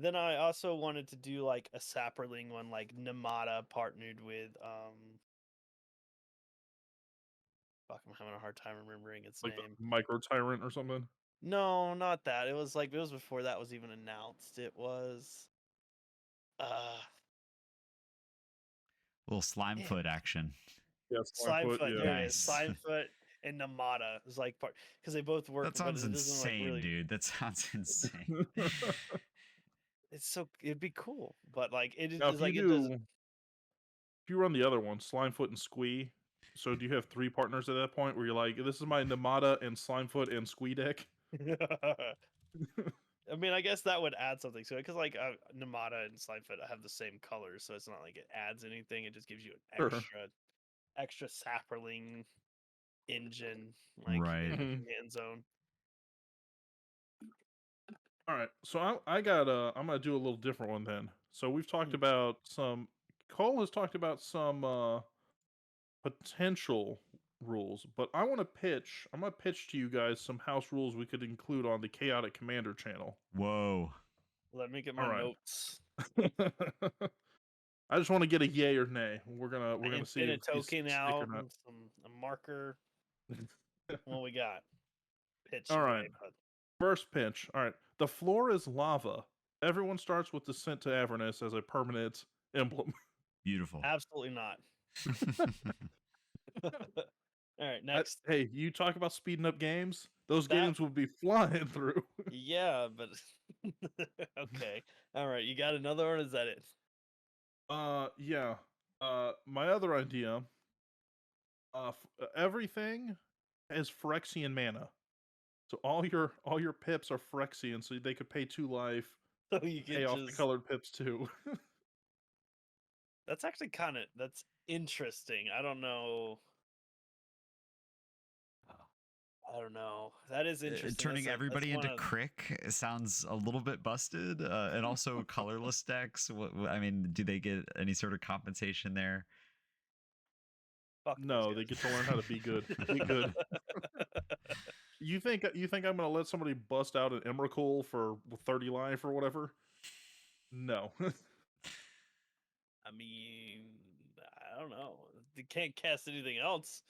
Then I also wanted to do like a Sapperling one, like Namada partnered with fuck, I'm having a hard time remembering its Like the name. Micro Tyrant or something. No, not that. It was before that was even announced. It was Little slime damn, foot action. Yeah, Slimefoot. Slimefoot. Yeah. There it is. Nice. Slimefoot and Namada is like part because they both work, That but sounds it doesn't like insane, really. dude. That sounds insane. It's so it'd be cool, but like Now, it's like it does. if you run the other one, Slimefoot and Squee. So do you have 3 partners at that point where you're like, this is my Namada and Slimefoot and Squee deck? I mean, I guess that would add something to it because like Namada and Slimefoot have the same colors, so it's not like it adds anything. It just gives you an Sure. extra Sapperling engine like Right. in the Mhm. command zone. All right, so I got I'm gonna do a little different one then. So we've talked about some. Cole has talked about some potential rules, but I want to pitch. I'm gonna pitch to you guys some house rules we could include on the Chaotic Commander channel. Whoa. Let me get All my right. notes. I just want to get a yay or nay. We're gonna see And a if these token stick or out not. and a marker. What we got? Pitch All away, right. bud. First pitch. All right. The floor is lava. Everyone starts with Descent to Avernus as a permanent emblem. Beautiful. Absolutely not. All right, I- next. hey, you talk about speeding up games. Those That- games will be flying through. Yeah, but okay. All right, you got another one? Is that it? Yeah. My other idea. Everything has Phyrexian mana, so all your pips are Phyrexian, so they could pay 2 life, So you pay can off the just. colored pips too. That's actually that's interesting. I don't know. I don't know. That is interesting. Turning That's everybody one into of- Crick sounds a little bit busted, and also colorless decks. I mean, do they get any sort of compensation there? Fuck those No, they guys. get to learn how to be good. Be good. You think I'm gonna let somebody bust out an Emrakul for 30 life or whatever? No. I mean, I don't know. They can't cast anything else.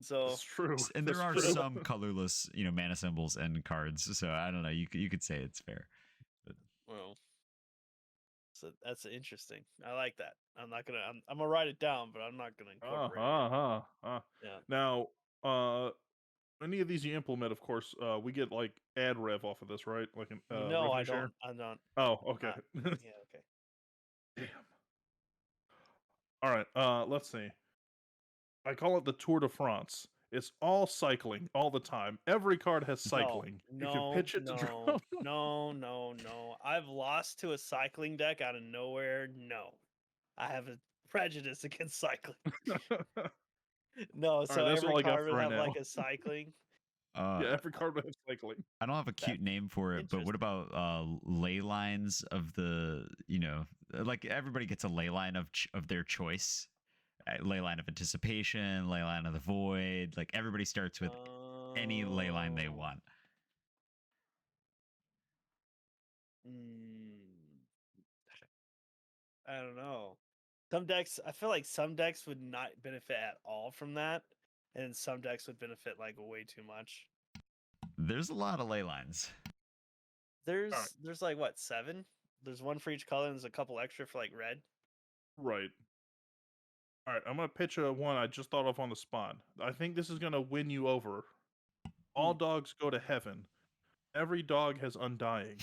So That's true. And there are That's true. some colorless, mana symbols and cards. So I don't know. You could say it's fair. well, so that's interesting. I like that. I'm gonna write it down, but I'm not gonna incorporate it. Yeah. Now, any of these you implement, of course, we get like ad rev off of this, right? Like an No, revenue I share. don't. I don't. Oh, okay. Yeah. Okay. Damn. All right. Let's see. I call it the Tour de France. It's all cycling all the time. Every card has cycling. You can pitch it to draw. No. I've lost to a cycling deck out of nowhere. No, I have a prejudice against cycling. No, so right, that's every all I got card for would right have like now. a cycling. Yeah, every card would have cycling. I don't have a cute name for it, but what about ley lines of the, like everybody gets a ley line of their choice. Ley line of anticipation, ley line of the void. Like everybody starts with any ley line they want. I don't know. Some decks, I feel like some decks would not benefit at all from that, and some decks would benefit like way too much. There's a lot of ley lines. There's like what, 7? There's one for each color, and there's a couple extra for like red. Right. All right, I'm gonna pitch a one I just thought of on the spot. I think this is gonna win you over. All dogs go to heaven. Every dog has undying.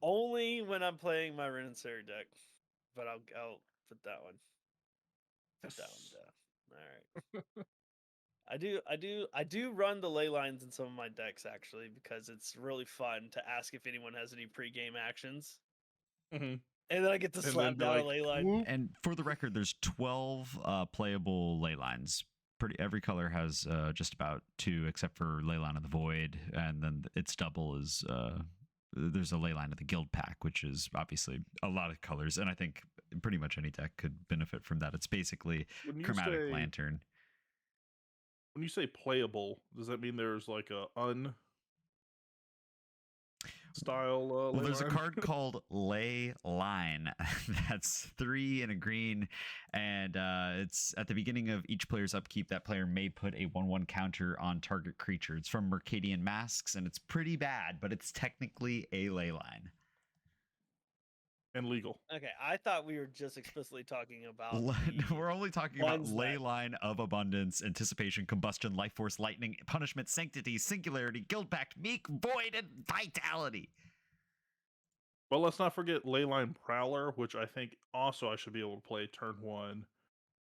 Only when I'm playing my Renaissance deck, but I'll put that one. Put that one down. All right. I do run the ley lines in some of my decks actually because it's really fun to ask if anyone has any pre-game actions, Mhm. and then I get to And then slap be down like, a ley line. "Whoop." And for the record, there's 12 playable ley lines. Every color has just about 2, except for ley line of the void, and then its double is there's a ley line of the guild pack, which is obviously a lot of colors, and I think pretty much any deck could benefit from that. It's basically When you chromatic say- lantern. When you say playable, does that mean there's like a style. Well, there's a Leyline. card called Ley Line. That's 3 and a green, and it's at the beginning of each player's upkeep. That player may put a 1/1 counter on target creature. It's from Mercadian Masks, and it's pretty bad, but it's technically a Ley Line. And legal. Okay, I thought we were just explicitly talking about. We're only talking about ones Ley that- Line of Abundance, Anticipation, Combustion, Life Force, Lightning, Punishment, Sanctity, Singularity, Guild Pact, Meek, Void, and Vitality. Well, let's not forget Leyline Prowler, which I think also I should be able to play turn 1.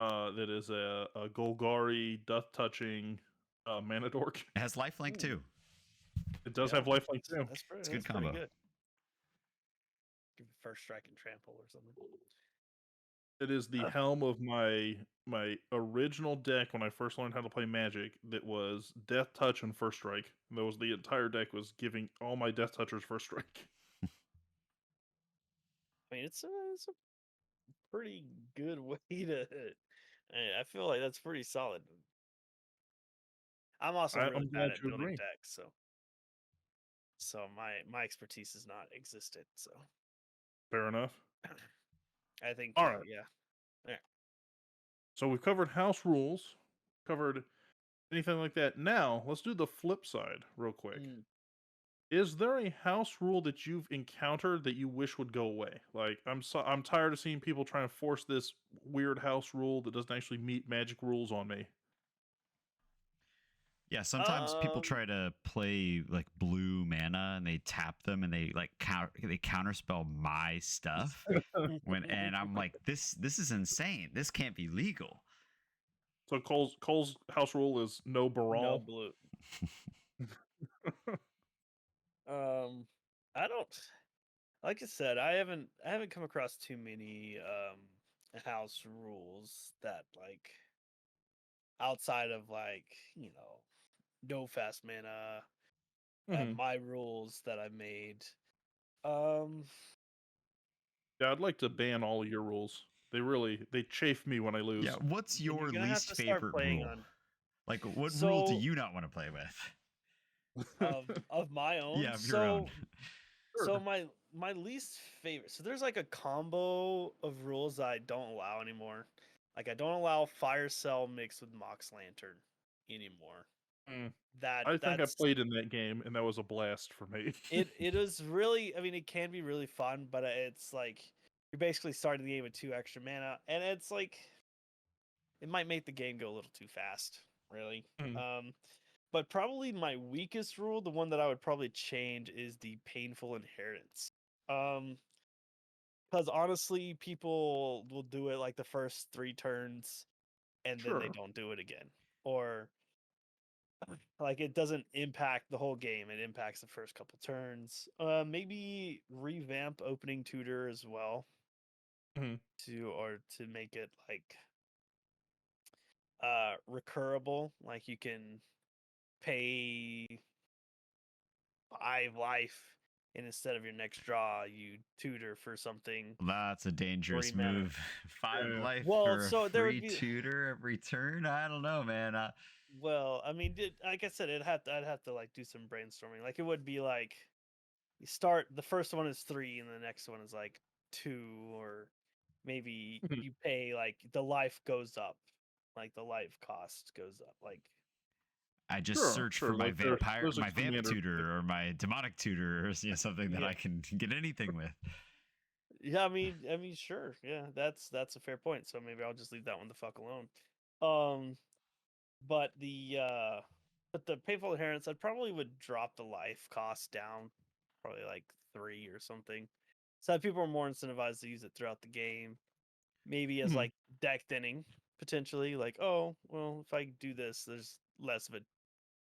That is a Golgari, Death Touching, Mana Dork. It has Lifelink too. It does Yeah. have Lifelink too. That's pretty, It's a good that's pretty combo. good. Give it first strike and trample or something. It is the helm of my original deck when I first learned how to play Magic. That was Death Touch and First Strike. And that was the entire deck was giving all my Death Touchers First Strike. I mean, it's a pretty good way to. I feel like that's pretty solid. I'm also really I'm bad glad at you building agree. decks, so my expertise is not existent. So Fair enough. I think, All right. yeah. So we've covered house rules, covered anything like that. Now let's do the flip side real quick. Is there a house rule that you've encountered that you wish would go away? Like I'm tired of seeing people trying to force this weird house rule that doesn't actually meet Magic rules on me. Yeah, sometimes people Um, try to play like blue mana and they tap them and they like they counterspell my stuff and I'm like this is insane. This can't be legal. So Cole's house rule is no no Baral. blue. I don't. Like I said, I haven't come across too many house rules that like outside of like no fast mana and Mhm. my rules that I made. Um, Yeah, I'd like to ban all of your rules. They chafe me when I lose. Yeah, what's then you're your gonna have least to start favorite playing rule? on Like what rule do So- you not want to play with? of my own. Yeah, of your own. So my least favorite. So there's like a combo of rules that I don't allow anymore. Like I don't allow Fire Cell mixed with Mox Lantern anymore. Mm. That I think I that's played in that game, and that was a blast for me. it is really, I mean, it can be really fun, but it's like you're basically starting the game with 2 extra mana, and it's like it might make the game go a little too fast, really. But probably my weakest rule, the one that I would probably change, is the painful inheritance. Because honestly, people will do it like the first 3 turns, and then they Sure. don't do it again, or like it doesn't impact the whole game. It impacts the first couple turns. Maybe revamp opening tutor as well Mhm. to make it like recurable. Like you can pay 5 life, and instead of your next draw, you tutor for something. That's a dangerous 3 mana. move. 5 Yeah. life Well, for so a there would free be- tutor every turn. I don't know, man. Well, I mean, like I said, I'd have to like do some brainstorming. Like it would be like you start, the first one is 3 and the next one is like 2, or maybe Mhm. you pay like the life goes up, like the life cost goes up. Like I just Sure, search sure, for my like there's- vampire, there's a my vamp commander- tutor, or my demonic tutor, or something that Yeah. I can get anything with. yeah, I mean, sure, yeah, that's a fair point. So maybe I'll just leave that one the fuck alone. But the painful inheritance, I probably would drop the life cost down, probably like 3 or something, so that people are more incentivized to use it throughout the game. Maybe as Mhm. like deck thinning potentially. Like, oh well, if I do this, there's less of a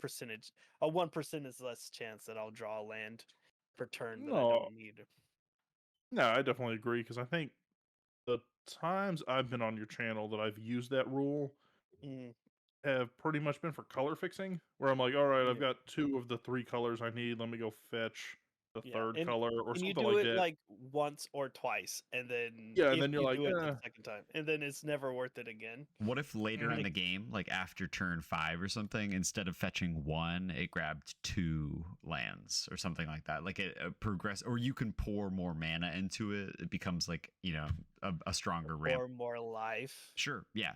percentage. A 1% is less chance that I'll draw a land per turn that I No. don't need. No, I definitely agree because I think the times I've been on your channel that I've used that rule Mm, have pretty much been for color fixing, where I'm like, all right, I've Yeah. got 2 of the 3 colors I need. Let me go fetch the Yeah, third color or and you something do like it that. like once or twice, and then Yeah, and if then you're you like, do it the second time, and then it's never worth it again. What if later in Like the game, like after turn 5 or something, instead of fetching 1, it grabbed 2 lands or something like that? Like it progress, or you can pour more mana into it. It becomes like, a stronger ramp. or more life. Sure, yeah,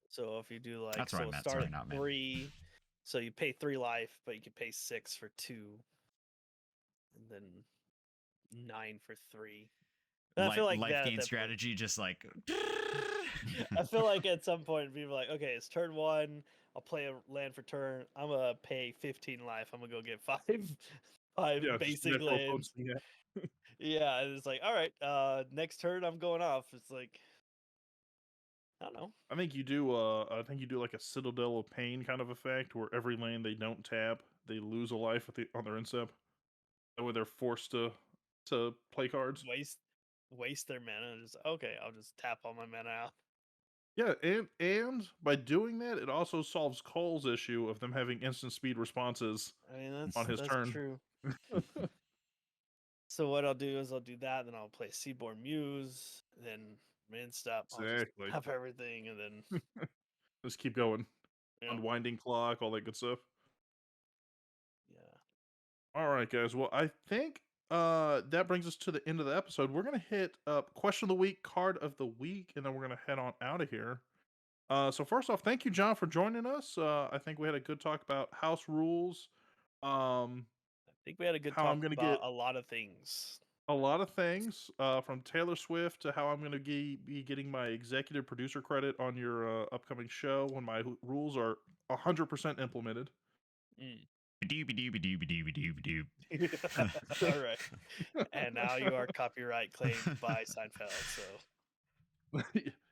So if you do like that's what I meant. start Sorry, at not mana. 3, so you pay 3 life, but you can pay 6 for 2, and then 9 for 3. And I feel like Life that at gain that point. strategy, just like. I feel like at some point people are like, okay, it's turn 1. I'll play a land for turn. I'm gonna pay 15 life. I'm gonna go get five yeah, just basic natural lands. potency. Yeah. Yeah, and it's like, all right, next turn I'm going off. It's like, I don't know. I think you do. I think you do like a Citadel of Pain kind of effect, where every land they don't tap, they lose a life on their instep. That way they're forced to play cards. Waste their mana. And just okay, I'll just tap all my mana out. Yeah, and by doing that, it also solves Cole's issue of them having instant speed responses I mean, on his that's turn. true. So what I'll do is I'll do that, then I'll play Seaborn Muse, then main step. I'll just Exactly. tap everything, and then Just keep going. yeah, Unwinding clock, all that good stuff. yeah. All right, guys. Well, I think that brings us to the end of the episode. We're gonna hit question of the week, card of the week, and then we're gonna head on out of here. So first off, thank you, John, for joining us. I think we had a good talk about house rules. Um, I think we had a good how I'm talk gonna about get a lot of things. a lot of things, from Taylor Swift to how I'm gonna be getting my executive producer credit on your upcoming show when my rules are 100% implemented. Mm. Ba-doo-ba-doo-ba-doo-ba-doo-ba-doo. All right, and now you are copyright claimed by Seinfeld. So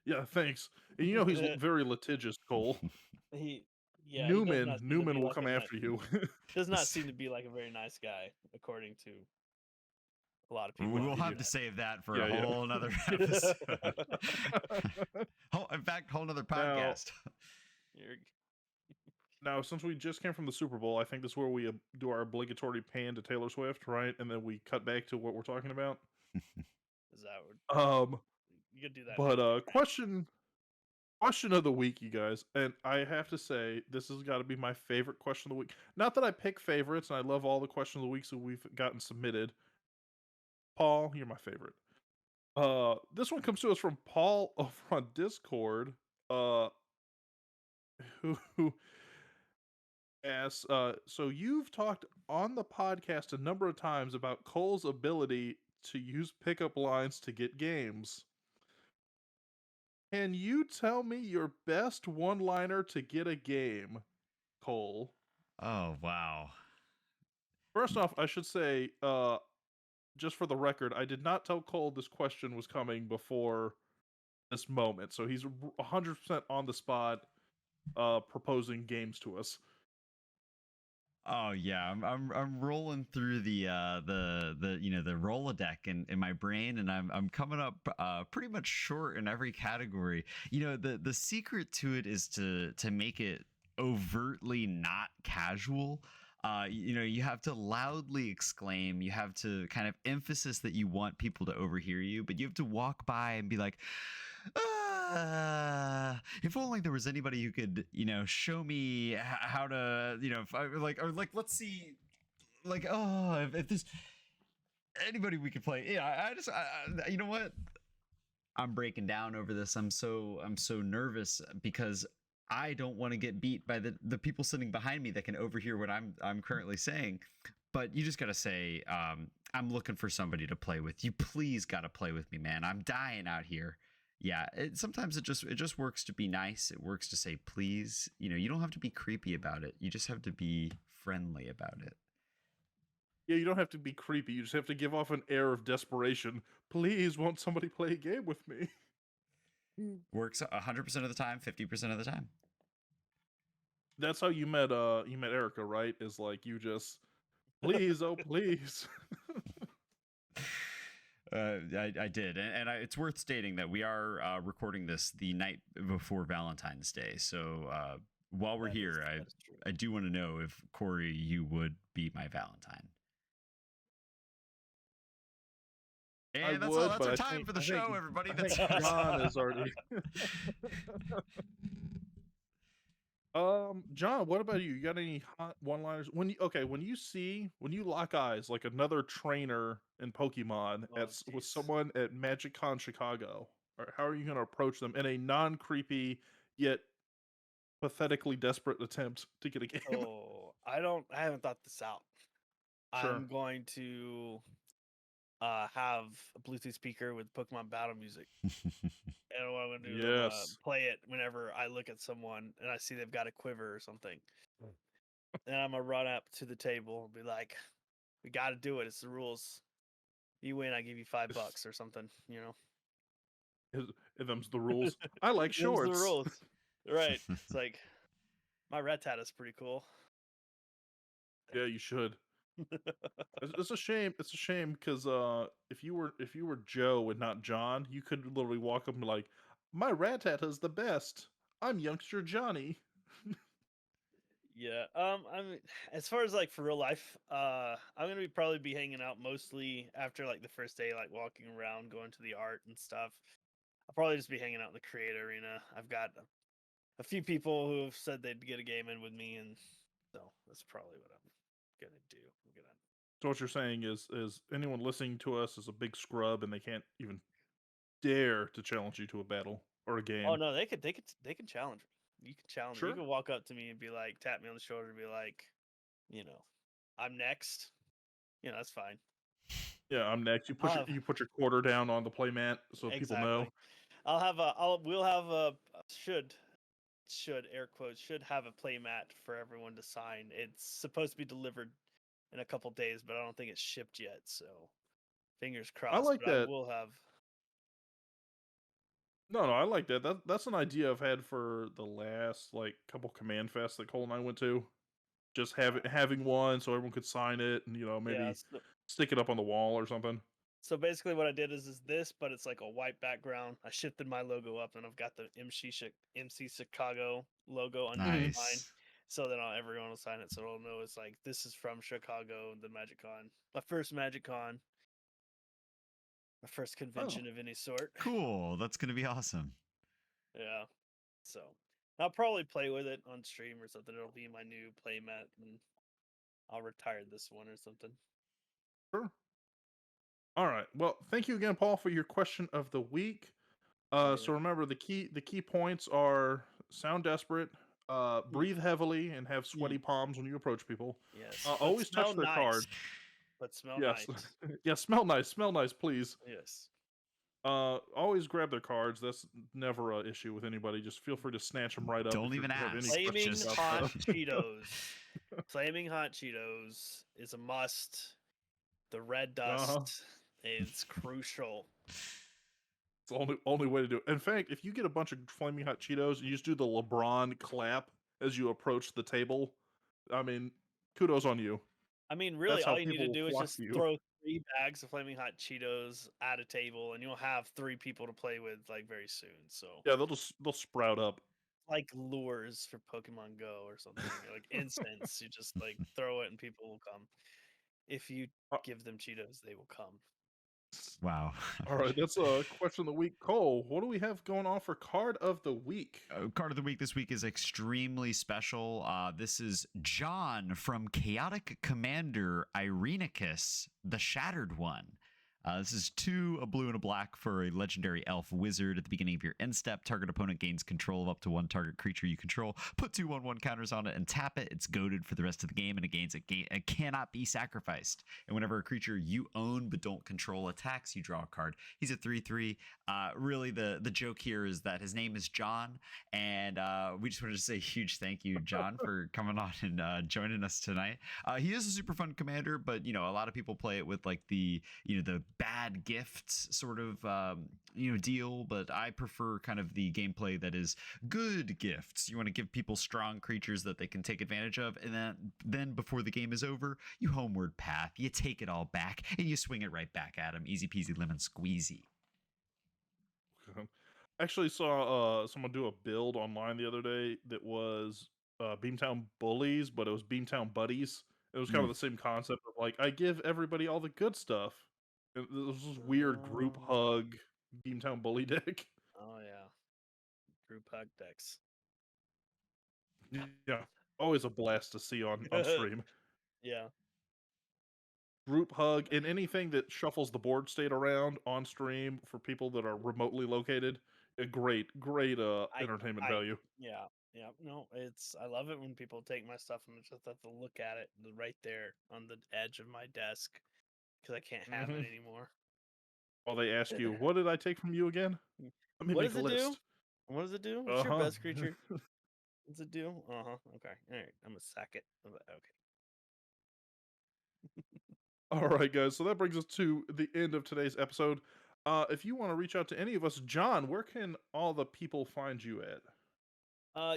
Yeah, thanks. And he's very litigious, Cole. he, yeah, he does not seem to Newman be will like come after you. does not seem to be like a very nice guy, according to a lot of people. We'll on have the to save that for Yeah, a yeah. whole nother internet. episode. In fact, whole nother Now, podcast. You're- now, since we just came from the Super Bowl, I think this is where we do our obligatory pan to Taylor Swift, right? And then we cut back to what we're talking about. Is that what Um, you could do that? but next week, right? question of the week, you guys, and I have to say this has got to be my favorite question of the week. Not that I pick favorites, and I love all the questions of the weeks that we've gotten submitted. Paul, you're my favorite. This one comes to us from Paul over on Discord. Who asks, so you've talked on the podcast a number of times about Cole's ability to use pickup lines to get games. Can you tell me your best one-liner to get a game, Cole? Oh, wow. First off, I should say, just for the record, I did not tell Cole this question was coming before this moment, so he's 100% on the spot, proposing games to us. Oh yeah, I'm rolling through the the Rolodeck in my brain, and I'm coming up pretty much short in every category. The secret to it is to make it overtly not casual. You have to loudly exclaim, you have to kind of emphasis that you want people to overhear you, but you have to walk by and be like, if only there was anybody who could, show me how to, if I let's see, if there's anybody we could play. Yeah, you know what? I'm breaking down over this. I'm so nervous because I don't want to get beat by the people sitting behind me that can overhear what I'm currently saying. But you just gotta say, I'm looking for somebody to play with. You please gotta play with me, man. I'm dying out here. Yeah, sometimes it just works to be nice. It works to say please. You don't have to be creepy about it. You just have to be friendly about it. Yeah, you don't have to be creepy. You just have to give off an air of desperation. Please, won't somebody play a game with me? Works 100% of the time, 50% of the time. That's how you met Erica, right? Is like you just please, oh please. I did, and it's worth stating that we are recording this the night before Valentine's Day. So while we're here, I do want to know if Cory, you would be my Valentine. I And that's all. would, That's but our I time think for the I think show, everybody. I think That's John is already. John, what about you? You got any hot one-liners? When you lock eyes like another trainer in Pokemon Oh, with jeez. someone at MagicCon Chicago, or how are you going to approach them in a non-creepy yet pathetically desperate attempt to get a game? Oh, I haven't thought this out. Sure. I'm going to have a Bluetooth speaker with Pokemon battle music. And what I'm gonna do, I'm gonna Yes. play it whenever I look at someone and I see they've got a quiver or something. And I'm gonna run up to the table and be like, "We got to do it. It's the rules. You win, I give you $5 or something. You know, Them's the rules. I like them's the shorts. rules." Right? It's like my Rattata is pretty cool. Yeah, you should. It's a shame. It's a shame because if you were Joe and not John, you could literally walk up and be like, "My Rattata's the best. I'm youngster Johnny." Yeah. I mean, as far as like for real life, I'm gonna probably be hanging out mostly after like the first day, like walking around, going to the art and stuff. I'll probably just be hanging out in the create arena. I've got a few people who have said they'd get a game in with me, and so that's probably what I'm gonna do. I'm gonna. So what you're saying is anyone listening to us is a big scrub and they can't even dare to challenge you to a battle or a Oh game. no, they can challenge me. You can challenge me. You Sure. can walk up to me and be like, tap me on the shoulder, and be like, you know, I'm next. You know, that's fine. Yeah, I'm next. I'll have You put your quarter down on the playmat so people know. exactly. We'll have a should air quotes should have a play mat for everyone to sign. It's supposed to be delivered in a couple days, but I don't think it's shipped yet. So fingers I crossed. like But I that. will have. No, I like that. That's an idea I've had for the last like couple command fests that Cole and I went to. Just Yeah, having one so everyone could sign it and yeah. maybe stick it up on the wall or something. So basically, what I did is this, but it's like a white background. I shifted my logo up, and I've got the MC Chicago logo underneath mine, nice. so that everyone will sign it, so they'll know it's like this is from Chicago, the Magic Con, my first Magic Con, my first Oh, convention of any sort. Cool. That's gonna be awesome. Yeah, so I'll probably play with it on stream or something. It'll be my new playmat, and I'll retire this one or something. sure. All right. Well, thank you again, Paul, for your question of the week. Yeah. So remember the key points are sound desperate, breathe heavily, and have sweaty Mm. palms when you approach people. Yes, but Always touch smell their nice. card. But smell Yes, nice. yeah. Smell nice, please. Yes. Always grab their cards. That's never a issue with anybody. Just feel free to snatch them right up Don't if you even have any ask. Flaming questions Just about hot that. Cheetos. Flaming hot Cheetos is a must. The red Uh-huh. dust is crucial. It's the only way to do it. In fact, if you get a bunch of flaming hot Cheetos and you just do the LeBron clap as you approach the table, I mean, kudos on you. I mean, really, That's how all you need to people will do is flock just to you. throw 3 bags of flaming hot Cheetos at a table, and you'll have 3 people to play with like very soon. So, Yeah, they'll sprout up. like lures for Pokemon Go or something, or like incense. You just like throw it, and people will come. If you Uh, give them Cheetos, they will come. wow. All right, that's a question of the week. Cole, what do we have going on for card of the week? Card of the week this week is extremely special. This is John from Chaotic Commander Irenicus, the Shattered One. This is 2, a blue and a black for a legendary elf wizard. At the beginning of your end step, target opponent gains control of up to 1 target creature you control. Put 2/1/1 counters on it and tap it. It's goaded for the rest of the game, and it cannot be sacrificed. And whenever a creature you own but don't control attacks, you draw a card. He's a 3/3. Really, the joke here is that his name is John, and we just wanted to say a huge thank you, John, for coming on and joining us tonight. He is a super fun commander, but a lot of people play it with like the bad gifts sort of deal, but I prefer kind of the gameplay that is good gifts. You want to give people strong creatures that they can take advantage of, and then before the game is over, you homeward path, you take it all back, and you swing it right back at them. Easy peasy lemon squeezy. Actually saw someone do a build online the other day that was Beamtown Bullies, but it was Beamtown Buddies. It was kind of the same concept of like I give everybody all the good stuff, And this was weird group hug Beamtown Bully deck. Oh yeah, group hug decks. Yeah, always a blast to see on stream. Yeah. Group hug and anything that shuffles the board state around on stream for people that are remotely located. A great entertainment value. Yeah. No, I love it when people take my stuff and just have to look at it right there on the edge of my desk because I can't have it anymore. While they ask you, what did I take from you again? Let me What make does a it do? list. What does it do? What's your Uh-huh. best creature? What's it do? Okay. All right. I'm gonna sack it. Okay. All right, guys. So that brings us to the end of today's episode. If you want to reach out to any of us, John, where can all the people find you at?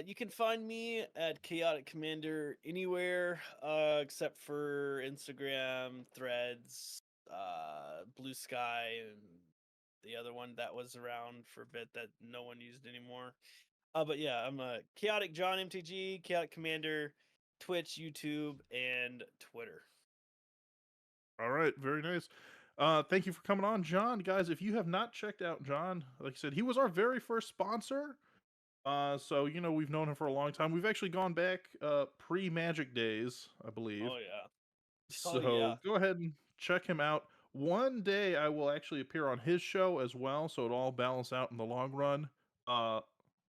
You can find me at Chaotic Commander anywhere, except for Instagram, Threads, Blue Sky, and the other one that was around for a bit that no one used anymore. But yeah, I'm a Chaotic John MTG, Chaotic Commander, Twitch, YouTube, and Twitter. All right, very nice. Thank you for coming on, John. Guys, if you have not checked out John, like I said, he was our very first sponsor. So we've known him for a long time. We've actually gone back pre-Magic days, I believe. Oh yeah. So go ahead and check him out. One day I will actually appear on his show as well, so it'll all balance out in the long run.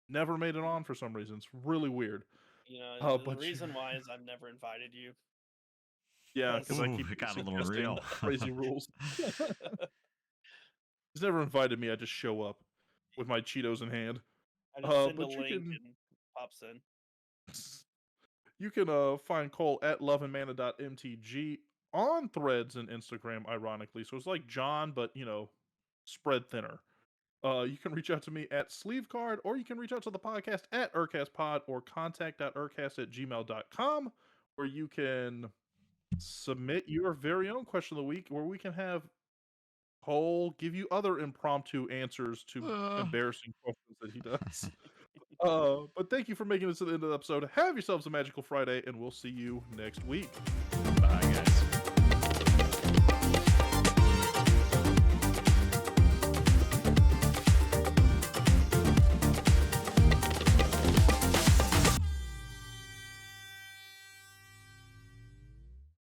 Never made it on for some reason. It's really weird. The But reason why is I've never invited you. Yeah, because I keep it got a little suggesting real. crazy rules. He's never invited me. I just show up with my Cheetos in hand. I just send a But you link can and pops in. you can find Cole at loveandmana.mtg on Threads and Instagram, ironically. So it's like John, but spread thinner. You can reach out to me at Sleevecard, or you can reach out to the podcast at UrCastPod or contact.urcast@gmail.com, where you can submit your very own question of the week, where we can have Cole give you other impromptu answers to embarrassing questions that he does. But thank you for making this to the end of the episode. Have yourselves a magical Friday, and we'll see you next week. Bye, guys.